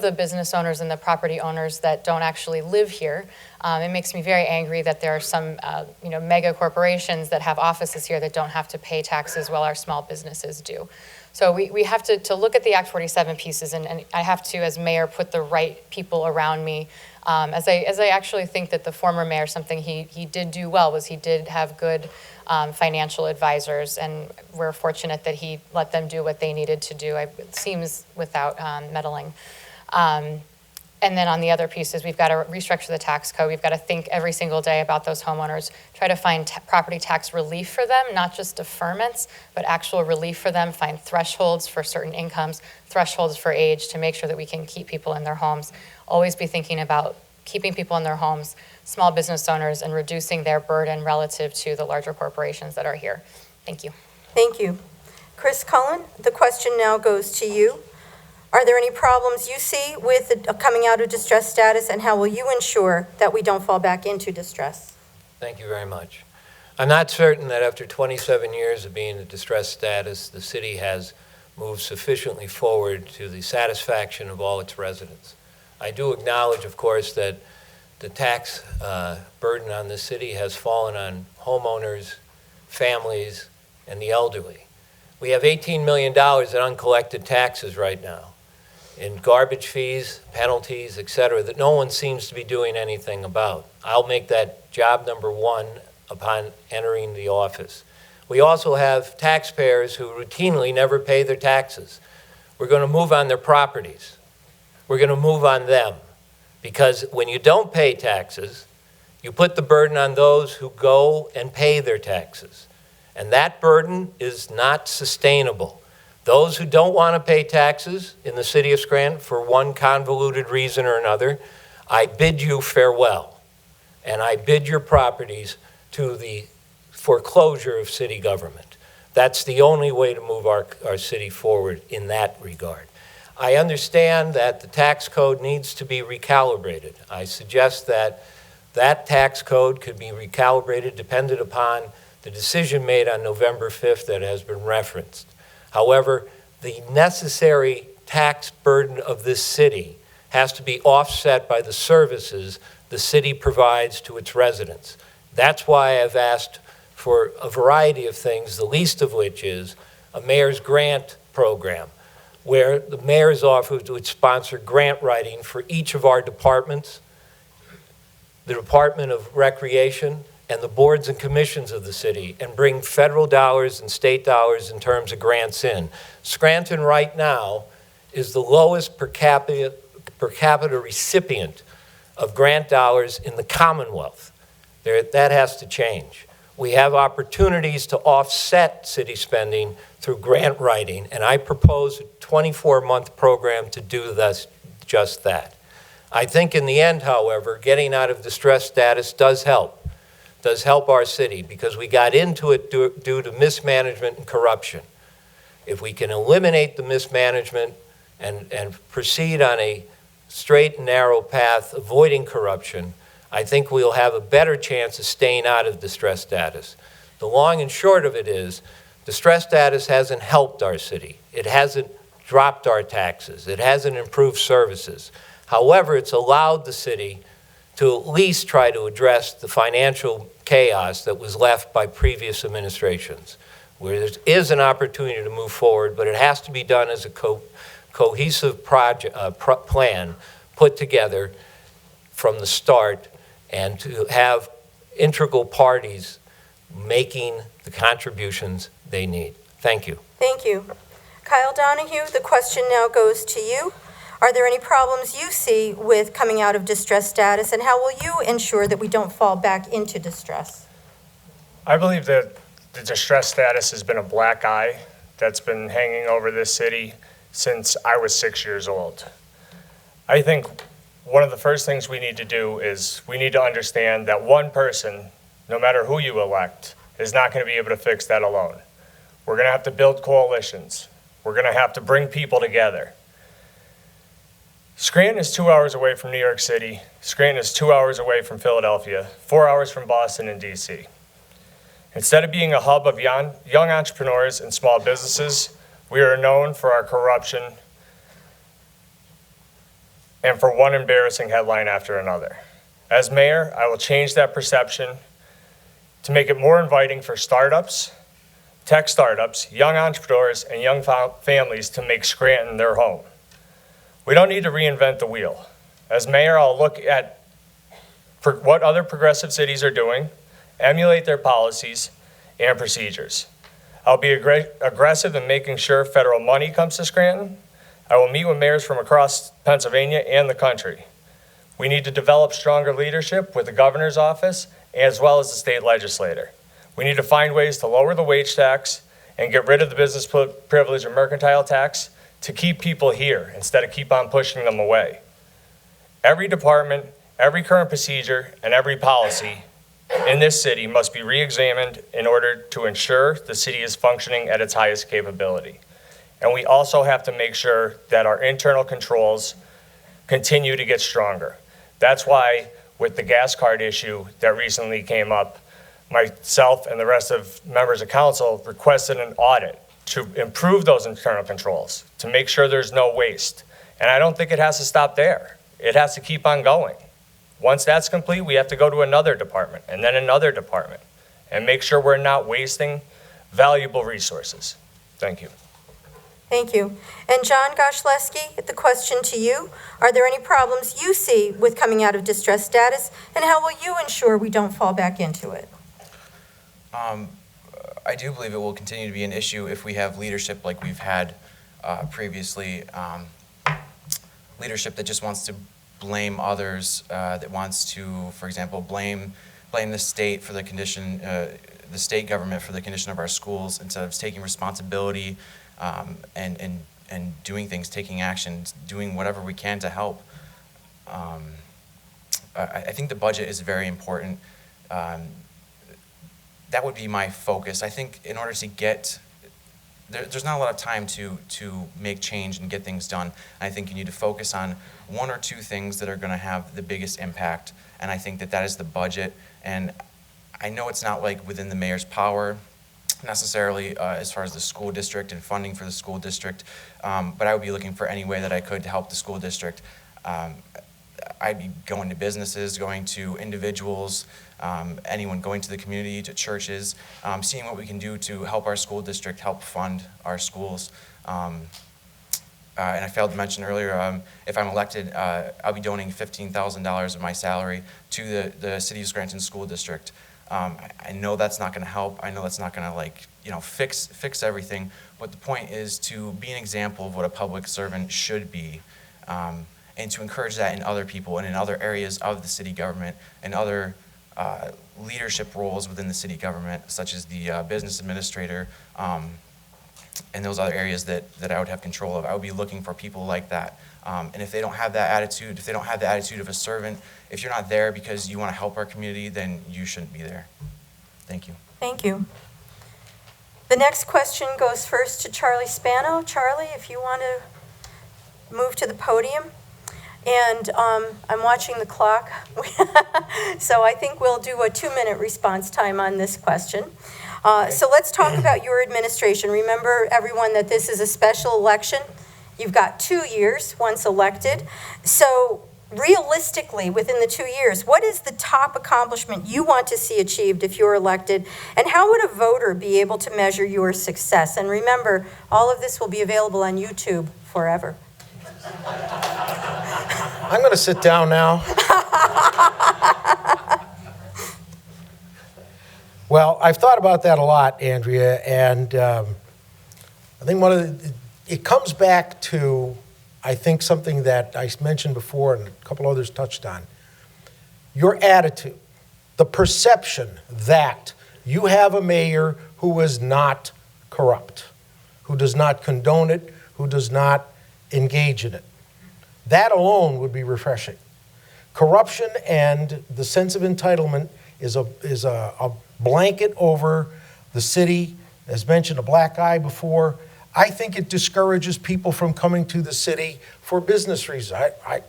the business owners and the property owners that don't actually live here. It makes me very angry that there are some mega corporations that have offices here that don't have to pay taxes while our small businesses do. So we have to look at the Act 47 pieces, and I have to, as mayor, put the right people around me. As I actually think that the former mayor, something he did do well was he did have good financial advisors, and we're fortunate that he let them do what they needed to do, it seems, without meddling. And then on the other pieces, we've got to restructure the tax code. We've got to think every single day about those homeowners, try to find property tax relief for them, not just deferments, but actual relief for them, find thresholds for certain incomes, thresholds for age to make sure that we can keep people in their homes. Always be thinking about keeping people in their homes, small business owners, and reducing their burden relative to the larger corporations that are here. Thank you. Thank you. Chris Cullen, the question now goes to you. Are there any problems you see with the coming out of distress status, and how will you ensure that we don't fall back into distress? Thank you very much. I'm not certain that after 27 years of being in distress status, the city has moved sufficiently forward to the satisfaction of all its residents. I do acknowledge, of course, that the tax burden on the city has fallen on homeowners, families, and the elderly. We have $18 million in uncollected taxes right now, in garbage fees, penalties, et cetera, that no one seems to be doing anything about. I'll make that job number one upon entering the office. We also have taxpayers who routinely never pay their taxes. We're going to move on their properties. We're going to move on them, because when you don't pay taxes, you put the burden on those who go and pay their taxes. And that burden is not sustainable. Those who don't want to pay taxes in the city of Scranton for one convoluted reason or another, I bid you farewell. And I bid your properties to the foreclosure of city government. That's the only way to move our city forward in that regard. I understand that the tax code needs to be recalibrated. I suggest that that tax code could be recalibrated dependent upon the decision made on November 5th that has been referenced. However, the necessary tax burden of this city has to be offset by the services the city provides to its residents. That's why I've asked for a variety of things, the least of which is a mayor's grant program, where the mayor's office would sponsor grant writing for each of our departments, the Department of Recreation, and the boards and commissions of the city, and bring federal dollars and state dollars in terms of grants in. Scranton right now is the lowest per capita recipient of grant dollars in the Commonwealth. That has to change. We have opportunities to offset city spending through grant writing, and I propose a 24-month program to do just that. I think in the end, however, getting out of distress status does help our city, because we got into it due to mismanagement and corruption. If we can eliminate the mismanagement and proceed on a straight and narrow path avoiding corruption, I think we'll have a better chance of staying out of distress status. The long and short of it is, distress status hasn't helped our city. It hasn't dropped our taxes. It hasn't improved services. However, it's allowed the city to at least try to address the financial chaos that was left by previous administrations, where there is an opportunity to move forward, but it has to be done as a cohesive plan put together from the start, and to have integral parties making the contributions they need. Thank you. Thank you. Kyle Donahue, the question now goes to you. Are there any problems you see with coming out of distress status, and how will you ensure that we don't fall back into distress? I believe that the distress status has been a black eye that's been hanging over this city since I was 6 years old. I think one of the first things we need to do is we need to understand that one person, no matter who you elect, is not going to be able to fix that alone. We're going to have to build coalitions. We're going to have to bring people together. Scranton is 2 hours away from New York City. Scranton is 2 hours away from Philadelphia, 4 hours from Boston and DC. Instead of being a hub of young entrepreneurs and small businesses, we are known for our corruption and for one embarrassing headline after another. As mayor, I will change that perception to make it more inviting for startups, tech startups, young entrepreneurs, and young families to make Scranton their home. We don't need to reinvent the wheel. As mayor, I'll look at what other progressive cities are doing, emulate their policies and procedures. I'll be aggressive in making sure federal money comes to Scranton. I will meet with mayors from across Pennsylvania and the country. We need to develop stronger leadership with the governor's office as well as the state legislator. We need to find ways to lower the wage tax and get rid of the business privilege and mercantile tax to keep people here instead of keep on pushing them away. Every department, every current procedure, and every policy in this city must be re-examined in order to ensure the city is functioning at its highest capability. And we also have to make sure that our internal controls continue to get stronger. That's why with the gas card issue that recently came up, myself and the rest of members of council requested an audit to improve those internal controls, to make sure there's no waste. And I don't think it has to stop there. It has to keep on going. Once that's complete, we have to go to another department and then another department and make sure we're not wasting valuable resources. Thank you. Thank you. And John Goshleski, the question to you, are there any problems you see with coming out of distress status, and how will you ensure we don't fall back into it? I do believe it will continue to be an issue if we have leadership like we've had previously, leadership that just wants to blame others, that wants to, for example, blame the state for the condition, the state government for the condition of our schools instead of taking responsibility and doing things, taking action, doing whatever we can to help. I think the budget is very important. That would be my focus. I think in order to get, there's not a lot of time to make change and get things done. I think you need to focus on one or two things that are going to have the biggest impact, and I think that is the budget. And I know it's not like within the mayor's power necessarily as far as the school district and funding for the school district, but I would be looking for any way that I could to help the school district. I'd be going to businesses, going to individuals, anyone going to the community, to churches, seeing what we can do to help our school district, help fund our schools. And I failed to mention earlier, if I'm elected, I'll be donating $15,000 of my salary to the City of Scranton School District. I know that's not going to help. I know that's not going to fix everything. But the point is to be an example of what a public servant should be, and to encourage that in other people and in other areas of the city government and other leadership roles within the city government, such as the business administrator, and those other areas that I would have control of. I would be looking for people like that. And if they don't have that attitude, if they don't have the attitude of a servant, if you're not there because you want to help our community, then you shouldn't be there. Thank you. Thank you. The next question goes first to Charlie Spano. Charlie, if you want to move to the podium. And I'm watching the clock, so I think we'll do a 2-minute response time on this question. So let's talk about your administration. Remember, everyone, that this is a special election. You've got 2 years once elected. So realistically, within the 2 years, what is the top accomplishment you want to see achieved if you're elected? And how would a voter be able to measure your success? And remember, all of this will be available on YouTube forever. I'm going to sit down now. Well, I've thought about that a lot, Andrea, and I think it comes back to, I think, something that I mentioned before and a couple others touched on. Your attitude, the perception that you have a mayor who is not corrupt, who does not condone it, who does not engage in it. That alone would be refreshing. Corruption and the sense of entitlement is a blanket over the city. As mentioned, a black eye before. I think it discourages people from coming to the city for business reasons.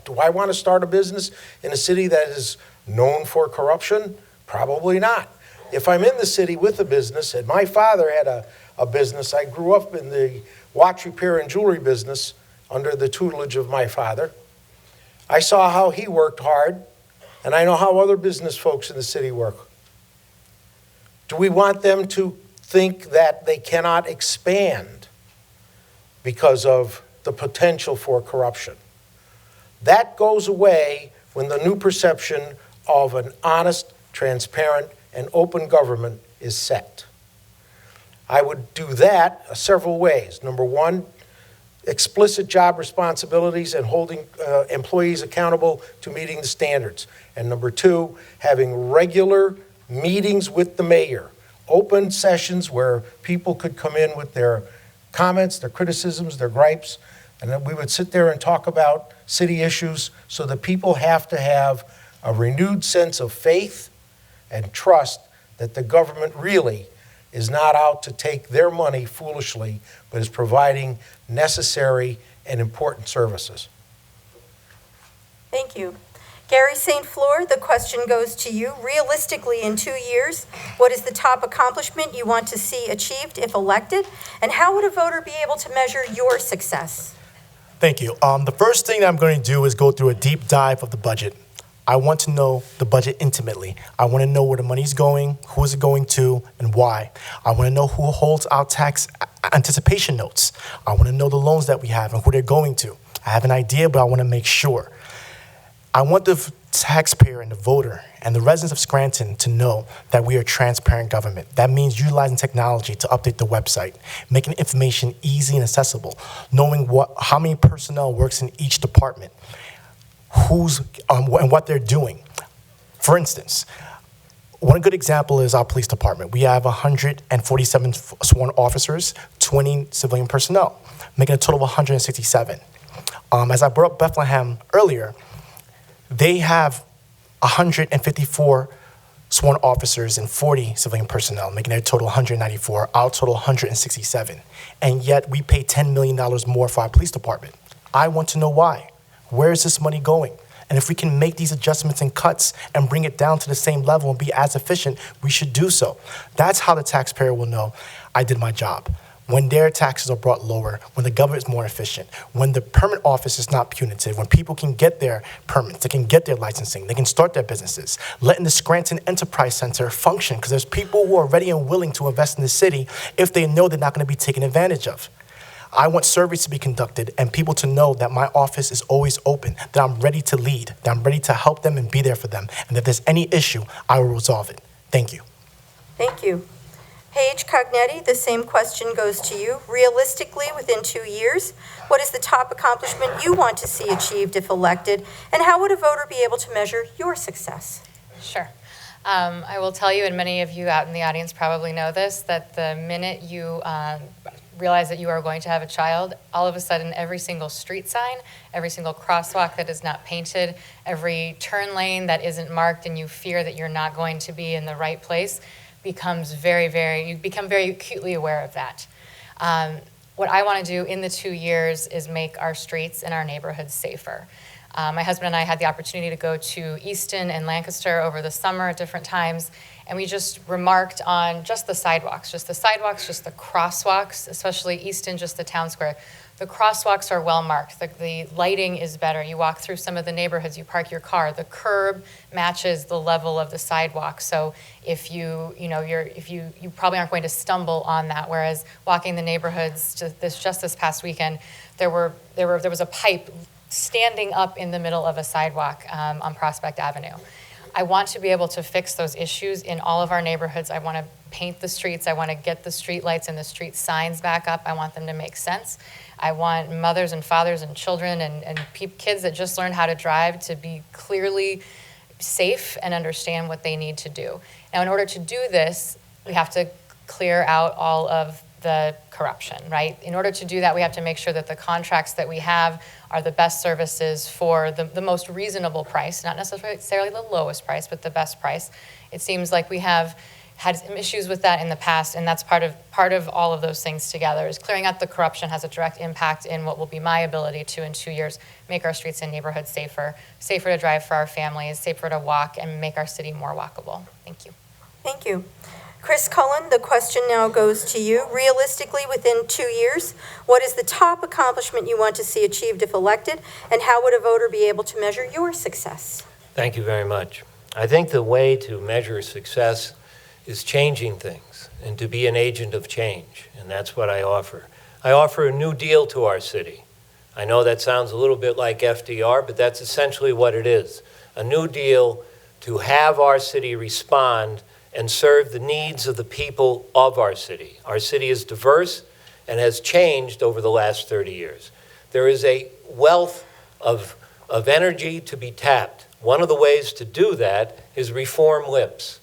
Do I want to start a business in a city that is known for corruption? Probably not. if I'm in the city with a business, and my father had a business, I grew up in the watch repair and jewelry business under the tutelage of my father. I saw how he worked hard, and I know how other business folks in the city work. Do we want them to think that they cannot expand because of the potential for corruption? That goes away when the new perception of an honest, transparent, and open government is set. I would do that several ways. Number one, explicit job responsibilities and holding employees accountable to meeting the standards. And number two, having regular meetings with the mayor, open sessions where people could come in with their comments, their criticisms, their gripes, and then we would sit there and talk about city issues so that people have to have a renewed sense of faith and trust that the government really is not out to take their money foolishly, but is providing necessary and important services. Thank you. Gary St. Fleur, the question goes to you. Realistically, in 2 years, what is the top accomplishment you want to see achieved if elected? And how would a voter be able to measure your success? Thank you. The first thing that I'm going to do is go through a deep dive of the budget. I want to know the budget intimately. I want to know where the money's going, who is it going to, and why. I want to know who holds our tax anticipation notes. I want to know the loans that we have and who they're going to. I have an idea, but I want to make sure. I want the taxpayer and the voter and the residents of Scranton to know that we are a transparent government. That means utilizing technology to update the website, making information easy and accessible, knowing how many personnel works in each department, who's and what they're doing. For instance, one good example is our police department. We have 147 sworn officers, 20 civilian personnel, making a total of 167. As I brought up Bethlehem earlier, they have 154 sworn officers and 40 civilian personnel, making their total 194, our total 167. And yet we pay $10 million more for our police department. I want to know why. Where is this money going? And if we can make these adjustments and cuts and bring it down to the same level and be as efficient, we should do so. That's how the taxpayer will know I did my job. When their taxes are brought lower, when the government is more efficient, when the permit office is not punitive, when people can get their permits, they can get their licensing, they can start their businesses, letting the Scranton Enterprise Center function, because there's people who are ready and willing to invest in the city if they know they're not going to be taken advantage of. I want surveys to be conducted and people to know that my office is always open, that I'm ready to lead, that I'm ready to help them and be there for them, and that if there's any issue, I will resolve it. Thank you. Thank you. Paige Cognetti, the same question goes to you. Realistically, within 2 years, what is the top accomplishment you want to see achieved if elected? And how would a voter be able to measure your success? Sure. I will tell you, and many of you out in the audience probably know this, that the minute you realize that you are going to have a child, all of a sudden every single street sign, every single crosswalk that is not painted, every turn lane that isn't marked and you fear that you're not going to be in the right place becomes you become very acutely aware of that. What I want to do in the 2 years is make our streets and our neighborhoods safer. My husband and I had the opportunity to go to Easton and Lancaster over the summer at different times, and we just remarked on just the sidewalks, just the crosswalks, especially Easton, just the town square. The crosswalks are well marked. The lighting is better. You walk through some of the neighborhoods, you park your car. The curb matches the level of the sidewalk. So if you probably aren't going to stumble on that. Whereas walking the neighborhoods just this past weekend, there was a pipe standing up in the middle of a sidewalk on Prospect Avenue. I want to be able to fix those issues in all of our neighborhoods. I want to paint the streets. I want to get the street lights and the street signs back up. I want them to make sense. I want mothers and fathers and children and kids that just learned how to drive to be clearly safe and understand what they need to do. Now, in order to do this, we have to clear out all of the corruption, right? In order to do that, we have to make sure that the contracts that we have are the best services for the most reasonable price, not necessarily the lowest price, but the best price. It seems like we have had some issues with that in the past, and that's part of all of those things together. Is clearing out the corruption has a direct impact in what will be my ability to, in 2 years, make our streets and neighborhoods safer to drive for our families, safer to walk, and make our city more walkable. Thank you. Thank you. Chris Cullen, the question now goes to you. Realistically, within 2 years, what is the top accomplishment you want to see achieved if elected, and how would a voter be able to measure your success? Thank you very much. I think the way to measure success is changing things and to be an agent of change, and that's what I offer. I offer a new deal to our city. I know that sounds a little bit like FDR, but that's essentially what it is. A new deal to have our city respond and serve the needs of the people of our city. Our city is diverse and has changed over the last 30 years. There is a wealth of energy to be tapped. One of the ways to do that is reform LIPS.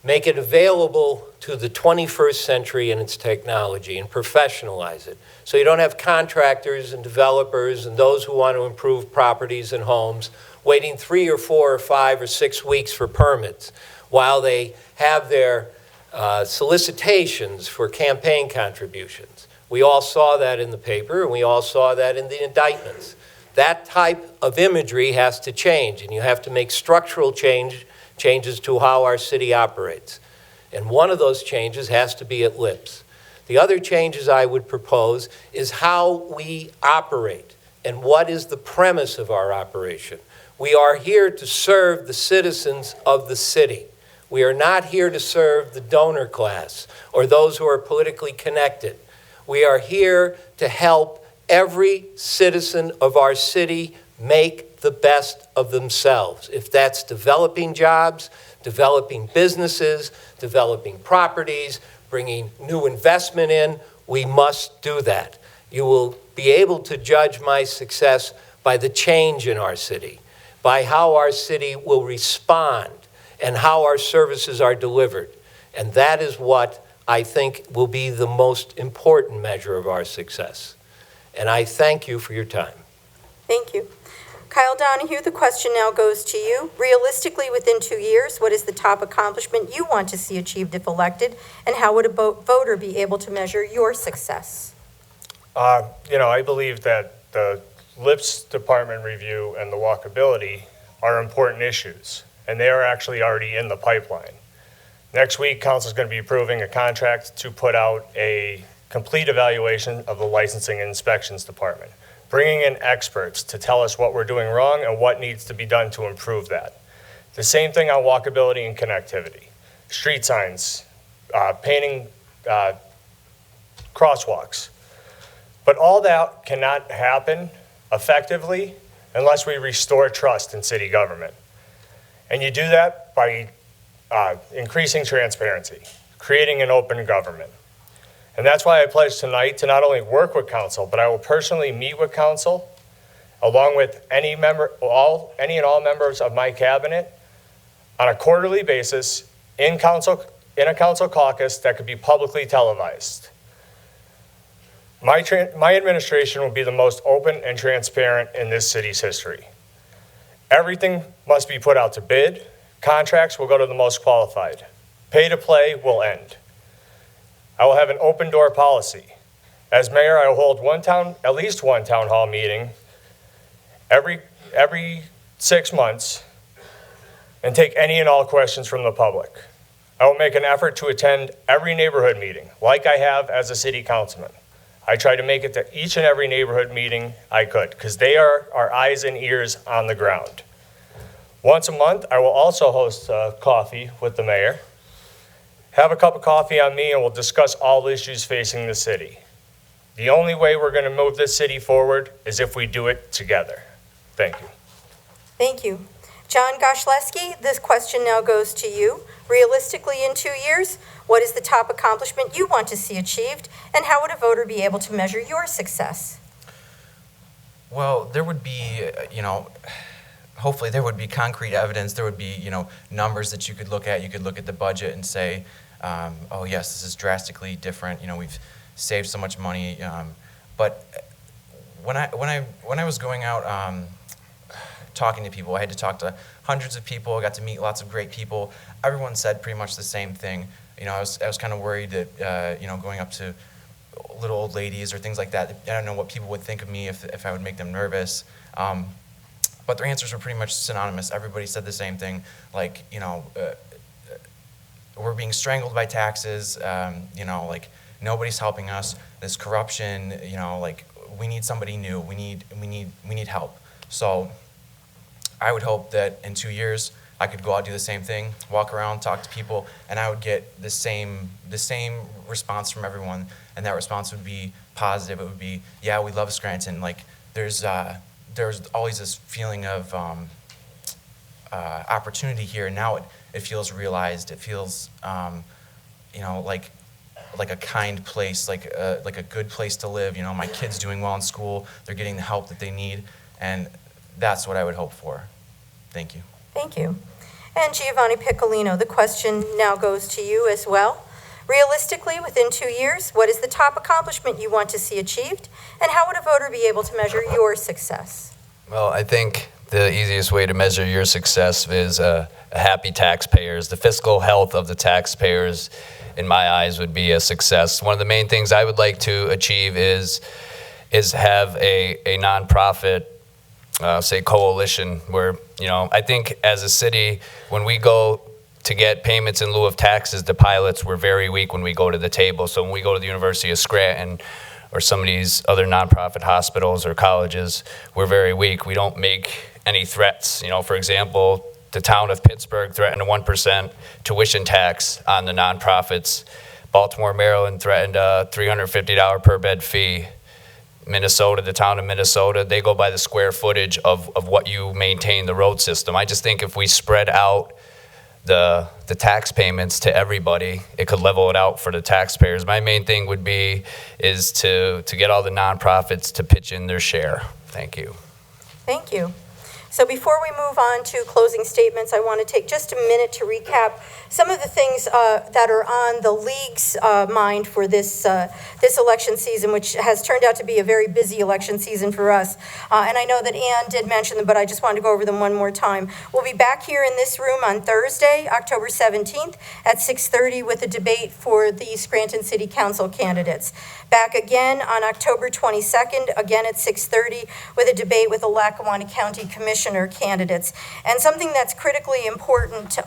Make it available to the 21st century and its technology and professionalize it. So you don't have contractors and developers and those who want to improve properties and homes waiting 3 or 4 or 5 or 6 weeks for permits while they have their solicitations for campaign contributions. We all saw that in the paper, and we all saw that in the indictments. That type of imagery has to change, and you have to make structural changes to how our city operates. And one of those changes has to be at LIPS. The other changes I would propose is how we operate and what is the premise of our operation. We are here to serve the citizens of the city. We are not here to serve the donor class or those who are politically connected. We are here to help every citizen of our city make the best of themselves. If that's developing jobs, developing businesses, developing properties, bringing new investment in, we must do that. You will be able to judge my success by the change in our city, by how our city will respond and how our services are delivered. And that is what I think will be the most important measure of our success. And I thank you for your time. Thank you. Kyle Donahue, the question now goes to you. Realistically, within 2 years, what is the top accomplishment you want to see achieved if elected, and how would a voter be able to measure your success? I believe that the LIPS department review and the walkability are important issues, and they are actually already in the pipeline. Next week, council is going to be approving a contract to put out a complete evaluation of the licensing and inspections department, bringing in experts to tell us what we're doing wrong and what needs to be done to improve that. The same thing on walkability and connectivity. Street signs, painting crosswalks. But all that cannot happen effectively unless we restore trust in city government. And you do that by increasing transparency, creating an open government. And that's why I pledge tonight to not only work with council, but I will personally meet with council, along with any and all members of my cabinet, on a quarterly basis in a council caucus that could be publicly televised. My administration will be the most open and transparent in this city's history. Everything must be put out to bid. Contracts will go to the most qualified. Pay to play will end. I will have an open door policy. As mayor, I will hold at least one town hall meeting every 6 months and take any and all questions from the public. I will make an effort to attend every neighborhood meeting, like I have as a city councilman. I try to make it to each and every neighborhood meeting I could, because they are our eyes and ears on the ground. Once a month, I will also host coffee with the mayor. Have a cup of coffee on me, and we'll discuss all issues facing the city. The only way we're going to move this city forward is if we do it together. Thank you. Thank you. John Goshleski, this question now goes to you. Realistically, in 2 years, what is the top accomplishment you want to see achieved, and how would a voter be able to measure your success? Well, there would be, hopefully there would be concrete evidence. There would be, numbers that you could look at. You could look at the budget and say, oh yes, this is drastically different. We've saved so much money. But when I was going out talking to people, I had to talk to hundreds of people. I got to meet lots of great people. Everyone said pretty much the same thing. I was kind of worried that going up to little old ladies or things like that. I don't know what people would think of me if I would make them nervous. But their answers were pretty much synonymous. Everybody said the same thing, like, we're being strangled by taxes. Like nobody's helping us. This corruption. Like we need somebody new. We need help. So I would hope that in 2 years I could go out, do the same thing, walk around, talk to people, and I would get the same response from everyone. And that response would be positive. It would be, yeah, we love Scranton. Like there's always this feeling of opportunity here, and now it feels realized. It feels, like a kind place, like a good place to live. My kids doing well in school, they're getting the help that they need, and that's what I would hope for. Thank you. Thank you. And Giovanni Piccolino, the question now goes to you as well. Realistically, within 2 years, what is the top accomplishment you want to see achieved, and how would a voter be able to measure your success? Well, I think the easiest way to measure your success is happy taxpayers. The fiscal health of the taxpayers, in my eyes, would be a success. One of the main things I would like to achieve is have a nonprofit, say, coalition where, I think as a city, when we go to get payments in lieu of taxes, the pilots were very weak when we go to the table. So when we go to the University of Scranton or some of these other nonprofit hospitals or colleges, we're very weak. We don't make any threats. For example, the town of Pittsburgh threatened a 1% tuition tax on the nonprofits. Baltimore, Maryland threatened a $350 per bed fee. Minnesota, the town of Minnesota, they go by the square footage of what you maintain the road system. I just think if we spread out the tax payments to everybody, it could level it out for the taxpayers. My main thing would be is to get all the nonprofits to pitch in their share. Thank you. Thank you. So before we move on to closing statements, I want to take just a minute to recap some of the things that are on the league's mind for this election season, which has turned out to be a very busy election season for us. And I know that Ann did mention them, but I just wanted to go over them one more time. We'll be back here in this room on Thursday, October 17th at 6:30 with a debate for the Scranton City Council candidates. Back again on October 22nd, again at 6:30 with a debate with the Lackawanna County Commissioner candidates. And something that's critically important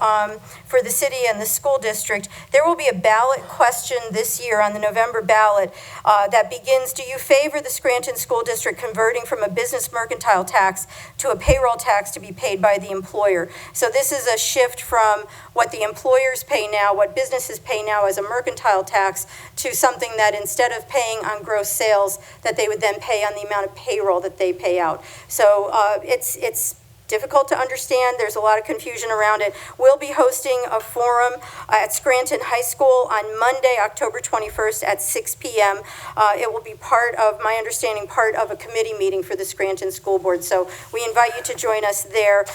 for the city and the school district, there will be a ballot question this year on the November ballot that begins, do you favor the Scranton School District converting from a business mercantile tax to a payroll tax to be paid by the employer? So this is a shift from what the employers pay now, what businesses pay now as a mercantile tax, to something that instead of paying on gross sales, that they would then pay on the amount of payroll that they pay out. So it's difficult to understand. There's a lot of confusion around it. We'll be hosting a forum at Scranton High School on Monday, October 21st at 6 p.m. It will be part of a committee meeting for the Scranton School Board. So we invite you to join us there.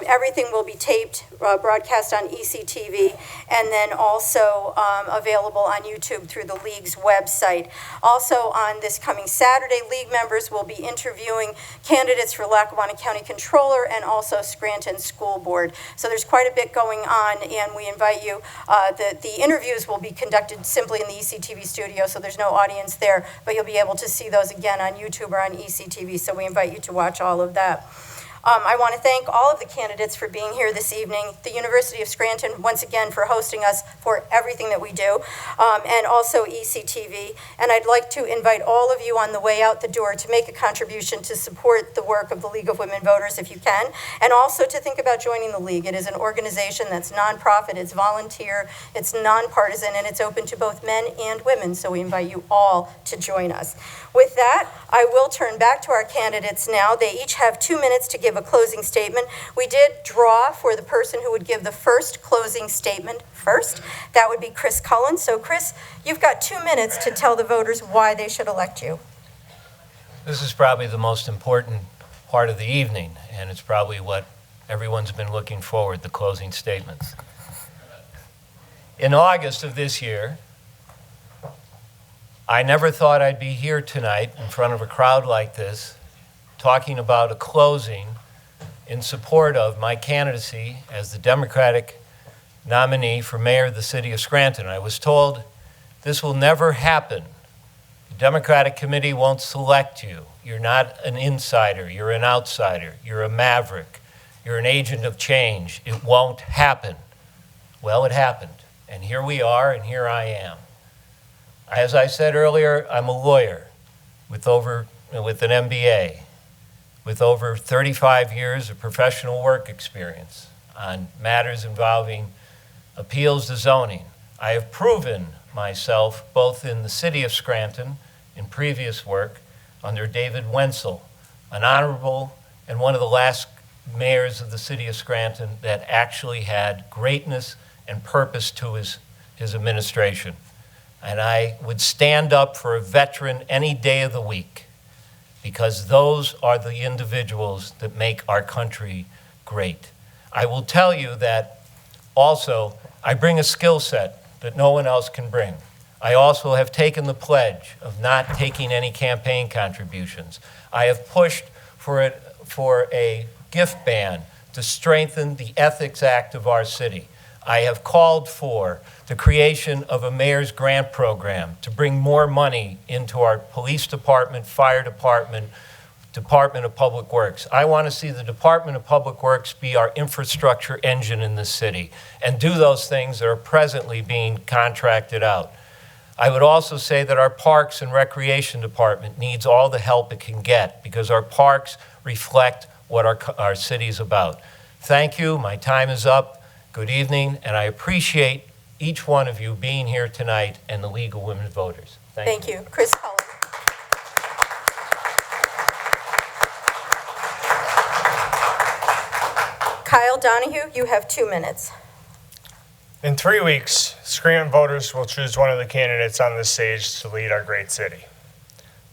Everything will be taped, broadcast on ECTV, and then also available on YouTube through the League's website. Also on this coming Saturday, League members will be interviewing candidates for Lackawanna County Controller and also Scranton School Board. So there's quite a bit going on, and we invite you. The interviews will be conducted simply in the ECTV studio, so there's no audience there, but you'll be able to see those again on YouTube or on ECTV, so we invite you to watch all of that. I want to thank all of the candidates for being here this evening, the University of Scranton, once again, for hosting us for everything that we do, and also ECTV. And I'd like to invite all of you on the way out the door to make a contribution to support the work of the League of Women Voters if you can, and also to think about joining the League. It is an organization that's nonprofit, it's volunteer, it's nonpartisan, and it's open to both men and women, so we invite you all to join us. With that, I will turn back to our candidates now. They each have 2 minutes to give a closing statement. We did draw for the person who would give the first closing statement first. That would be Chris Cullen. So Chris, you've got 2 minutes to tell the voters why they should elect you. This is probably the most important part of the evening, and it's probably what everyone's been looking forward, the closing statements. In August of this year, I never thought I'd be here tonight in front of a crowd like this talking about a closing in support of my candidacy as the Democratic nominee for mayor of the city of Scranton. I was told this will never happen. The Democratic committee won't select you. You're not an insider. You're an outsider. You're a maverick. You're an agent of change. It won't happen. Well, it happened, And here we are, and here I am. As I said earlier, I'm a lawyer with an MBA, with over 35 years of professional work experience on matters involving appeals to zoning. I have proven myself both in the city of Scranton in previous work under David Wenzel, an honorable and one of the last mayors of the city of Scranton that actually had greatness and purpose to his administration. And I would stand up for a veteran any day of the week, because those are the individuals that make our country great. I will tell you that also I bring a skill set that no one else can bring. I also have taken the pledge of not taking any campaign contributions. I have pushed for a gift ban to strengthen the Ethics Act of our city. I have called for the creation of a mayor's grant program to bring more money into our police department, fire department, Department of Public Works. I want to see the Department of Public Works be our infrastructure engine in the city and do those things that are presently being contracted out. I would also say that our Parks and Recreation Department needs all the help it can get, because our parks reflect what our city is about. Thank you. My time is up. Good evening, and I appreciate each one of you being here tonight and the League of Women Voters. Thank you. Chris Cullen. Kyle Donahue, you have 2 minutes. In 3 weeks, Scranton voters will choose one of the candidates on this stage to lead our great city.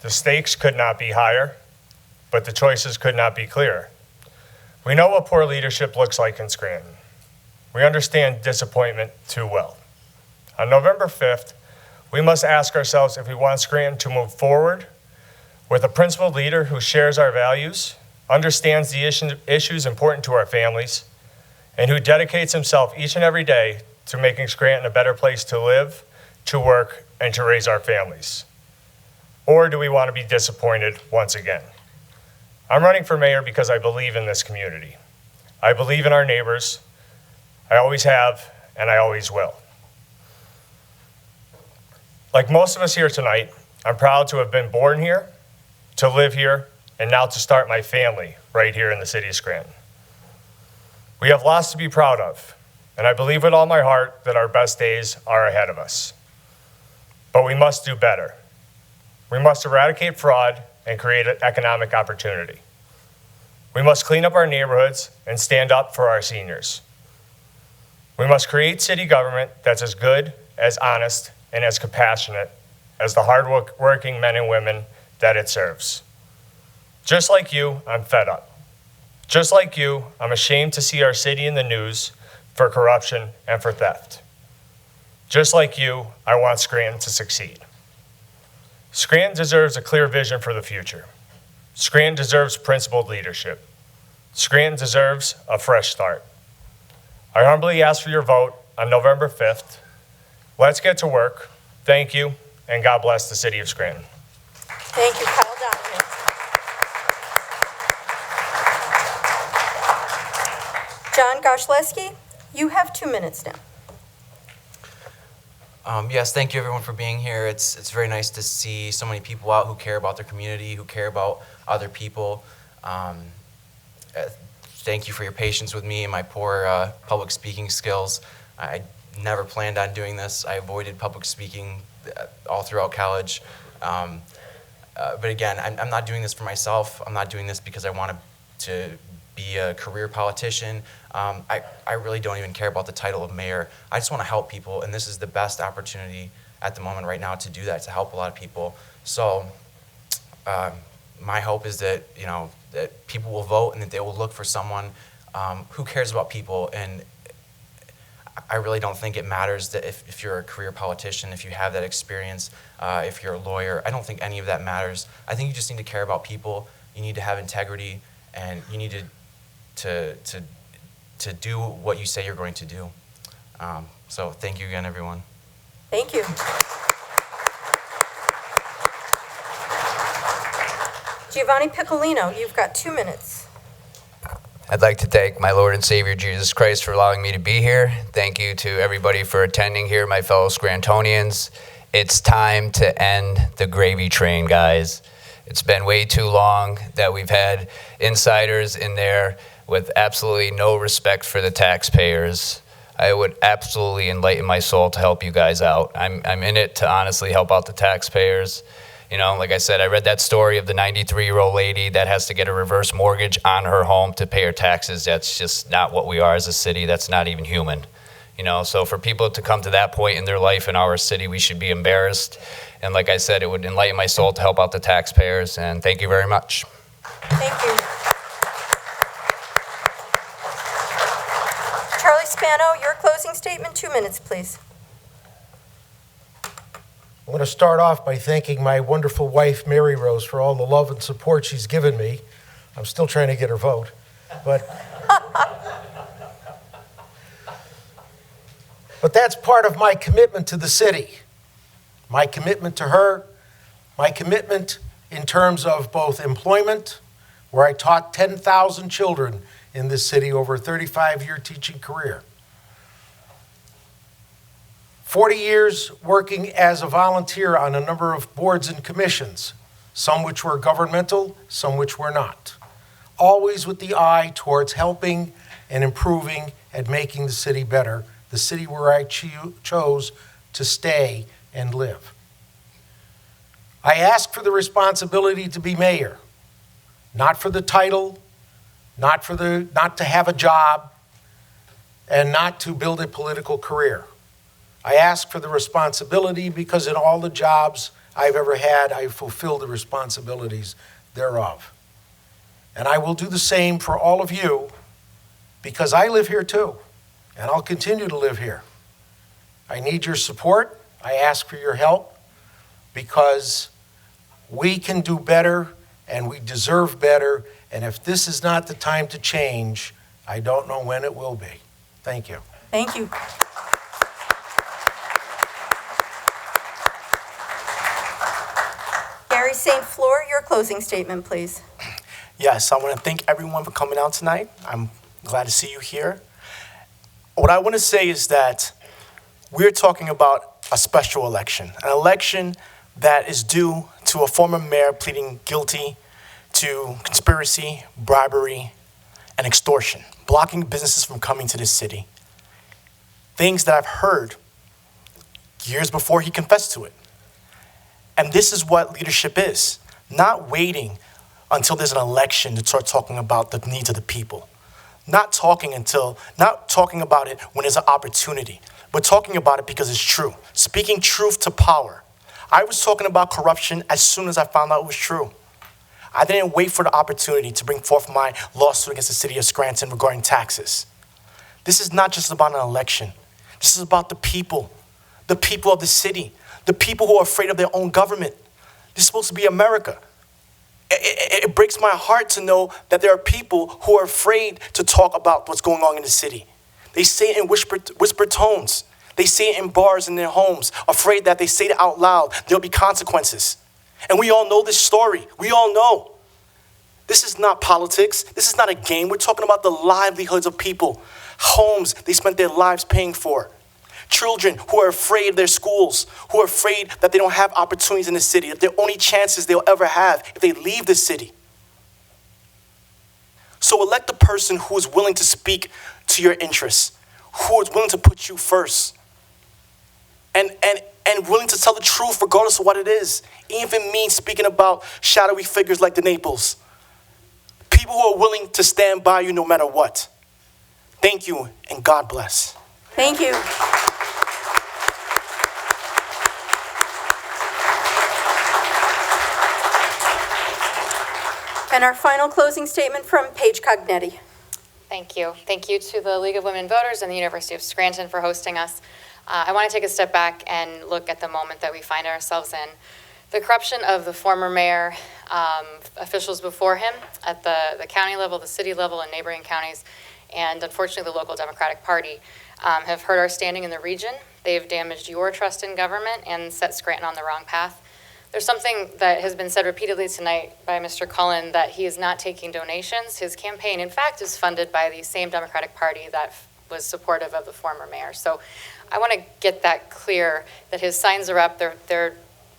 The stakes could not be higher, but the choices could not be clearer. We know what poor leadership looks like in Scranton. We understand disappointment too well. On November 5th, we must ask ourselves if we want Scranton to move forward with a principled leader who shares our values, understands the issues important to our families, and who dedicates himself each and every day to making Scranton a better place to live, to work, and to raise our families. Or do we want to be disappointed once again? I'm running for mayor because I believe in this community. I believe in our neighbors. I always have, and I always will. Like most of us here tonight, I'm proud to have been born here, to live here, and now to start my family right here in the city of Scranton. We have lots to be proud of, and I believe with all my heart that our best days are ahead of us. But we must do better. We must eradicate fraud and create an economic opportunity. We must clean up our neighborhoods and stand up for our seniors. We must create city government that's as good, as honest, and as compassionate as the hard-working men and women that it serves. Just like you, I'm fed up. Just like you, I'm ashamed to see our city in the news for corruption and for theft. Just like you, I want Scranton to succeed. Scranton deserves a clear vision for the future. Scranton deserves principled leadership. Scranton deserves a fresh start. I humbly ask for your vote on November 5th. Let's get to work. Thank you, and God bless the city of Scranton. Thank you, Kyle Donahue. John Goshleski, you have 2 minutes now. Yes, thank you everyone for being here. It's very nice to see so many people out who care about their community, who care about other people. Thank you for your patience with me and my poor public speaking skills. I never planned on doing this. I avoided public speaking all throughout college. But again, I'm not doing this for myself. I'm not doing this because I want to be a career politician. I really don't even care about the title of mayor. I just want to help people, and this is the best opportunity at the moment right now to do that, to help a lot of people. So my hope is that, that people will vote and that they will look for someone who cares about people. And I really don't think it matters that if you're a career politician, if you have that experience, if you're a lawyer. I don't think any of that matters. I think you just need to care about people. You need to have integrity, and you need to do what you say you're going to do. So thank you again, everyone. Thank you. Giovanni Piccolino, you've got 2 minutes. I'd like to thank my Lord and Savior Jesus Christ for allowing me to be here. Thank you to everybody for attending here, my fellow Scrantonians. It's time to end the gravy train, guys. It's been way too long that we've had insiders in there with absolutely no respect for the taxpayers. I would absolutely enlighten my soul to help you guys out. I'm in it to honestly help out the taxpayers. You know, like I said, I read that story of the 93-year-old lady that has to get a reverse mortgage on her home to pay her taxes. That's just not what we are as a city. That's not even human. You know, so for people to come to that point in their life in our city, we should be embarrassed. And like I said, it would enlighten my soul to help out the taxpayers. And thank you very much. Thank you. Charlie Spano, your closing statement, 2 minutes, please. I'm going to start off by thanking my wonderful wife, Mary Rose, for all the love and support she's given me. I'm still trying to get her vote, but that's part of my commitment to the city, my commitment to her, my commitment in terms of both employment, where I taught 10,000 children in this city over a 35-year teaching career. 40 years working as a volunteer on a number of boards and commissions, some which were governmental, some which were not. Always with the eye towards helping and improving and making the city better, the city where I chose to stay and live. I asked for the responsibility to be mayor, not for the title, not to have a job, and not to build a political career. I ask for the responsibility because in all the jobs I've ever had, I fulfilled the responsibilities thereof. And I will do the same for all of you because I live here too, and I'll continue to live here. I need your support. I ask for your help because we can do better and we deserve better. And if this is not the time to change, I don't know when it will be. Thank you. Thank you. Gary St. Fleur, your closing statement, please. Yes, I want to thank everyone for coming out tonight. I'm glad to see you here. What I want to say is that we're talking about a special election, an election that is due to a former mayor pleading guilty to conspiracy, bribery, and extortion, blocking businesses from coming to this city. Things that I've heard years before he confessed to it. And this is what leadership is, not waiting until there's an election to start talking about the needs of the people. Not talking about it when there's an opportunity, but talking about it because it's true. Speaking truth to power. I was talking about corruption as soon as I found out it was true. I didn't wait for the opportunity to bring forth my lawsuit against the city of Scranton regarding taxes. This is not just about an election. This is about the people of the city, the people who are afraid of their own government. This is supposed to be America. It breaks my heart to know that there are people who are afraid to talk about what's going on in the city. They say it in whisper tones. They say it in bars in their homes, afraid that they say it out loud, there'll be consequences. And we all know this story. We all know. This is not politics. This is not a game. We're talking about the livelihoods of people, homes they spent their lives paying for. Children who are afraid of their schools, who are afraid that they don't have opportunities in the city, that their only chances they'll ever have if they leave the city. So elect the person who is willing to speak to your interests, who is willing to put you first, and willing to tell the truth regardless of what it is. Even if it means speaking about shadowy figures like the Naples. People who are willing to stand by you no matter what. Thank you, and God bless. Thank you. And our final closing statement from Paige Cognetti. Thank you. Thank you to the League of Women Voters and the University of Scranton for hosting us. I want to take a step back and look at the moment that we find ourselves in. The corruption of the former mayor, officials before him at the county level, the city level, and neighboring counties, and unfortunately the local Democratic Party have hurt our standing in the region. They've damaged your trust in government and set Scranton on the wrong path. There's something that has been said repeatedly tonight by Mr. Cullen, that he is not taking donations. His campaign, in fact, is funded by the same Democratic Party that was supportive of the former mayor. So I want to get that clear, that his signs are up, they're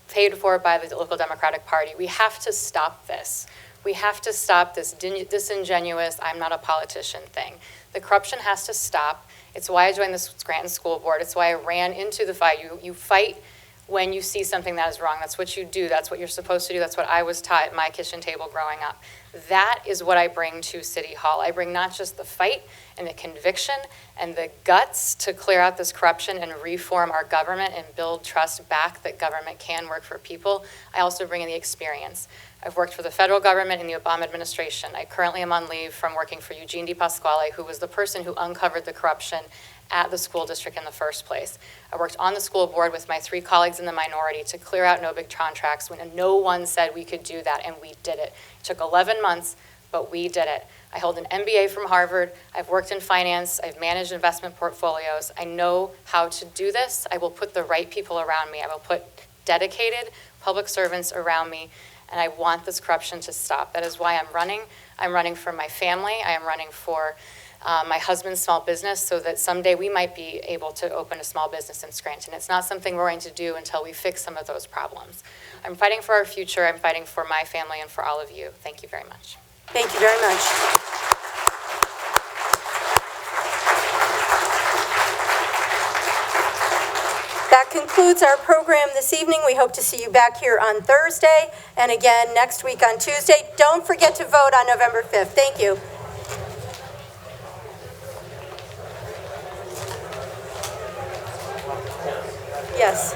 paid for by the local Democratic Party. We have to stop this. We have to stop this disingenuous, I'm not a politician thing. The corruption has to stop. It's why I joined the Scranton School Board. It's why I ran into the fight. You fight when you see something that is wrong. That's what you do. That's what you're supposed to do. That's what I was taught at my kitchen table growing up. That is what I bring to City Hall. I bring not just the fight and the conviction and the guts to clear out this corruption and reform our government and build trust back that government can work for people. I also bring in the experience. I've worked for the federal government in the Obama administration. I currently am on leave from working for Eugene DePasquale, who was the person who uncovered the corruption at the school district in the first place. I worked on the school board with my 3 colleagues in the minority to clear out no big contracts when no one said we could do that, and we did it. It took 11 months, but we did it. I hold an MBA from Harvard. I've worked in finance. I've managed investment portfolios. I know how to do this. I will put the right people around me. I will put dedicated public servants around me, and I want this corruption to stop. That is why I'm running. I'm running for my family. I am running for my husband's small business, so that someday we might be able to open a small business in Scranton. It's not something we're going to do until we fix some of those problems. I'm fighting for our future. I'm fighting for my family and for all of you. Thank you very much. Thank you very much. That concludes our program this evening. We hope to see you back here on Thursday and again next week on Tuesday. Don't forget to vote on November 5th. Thank you. Yes.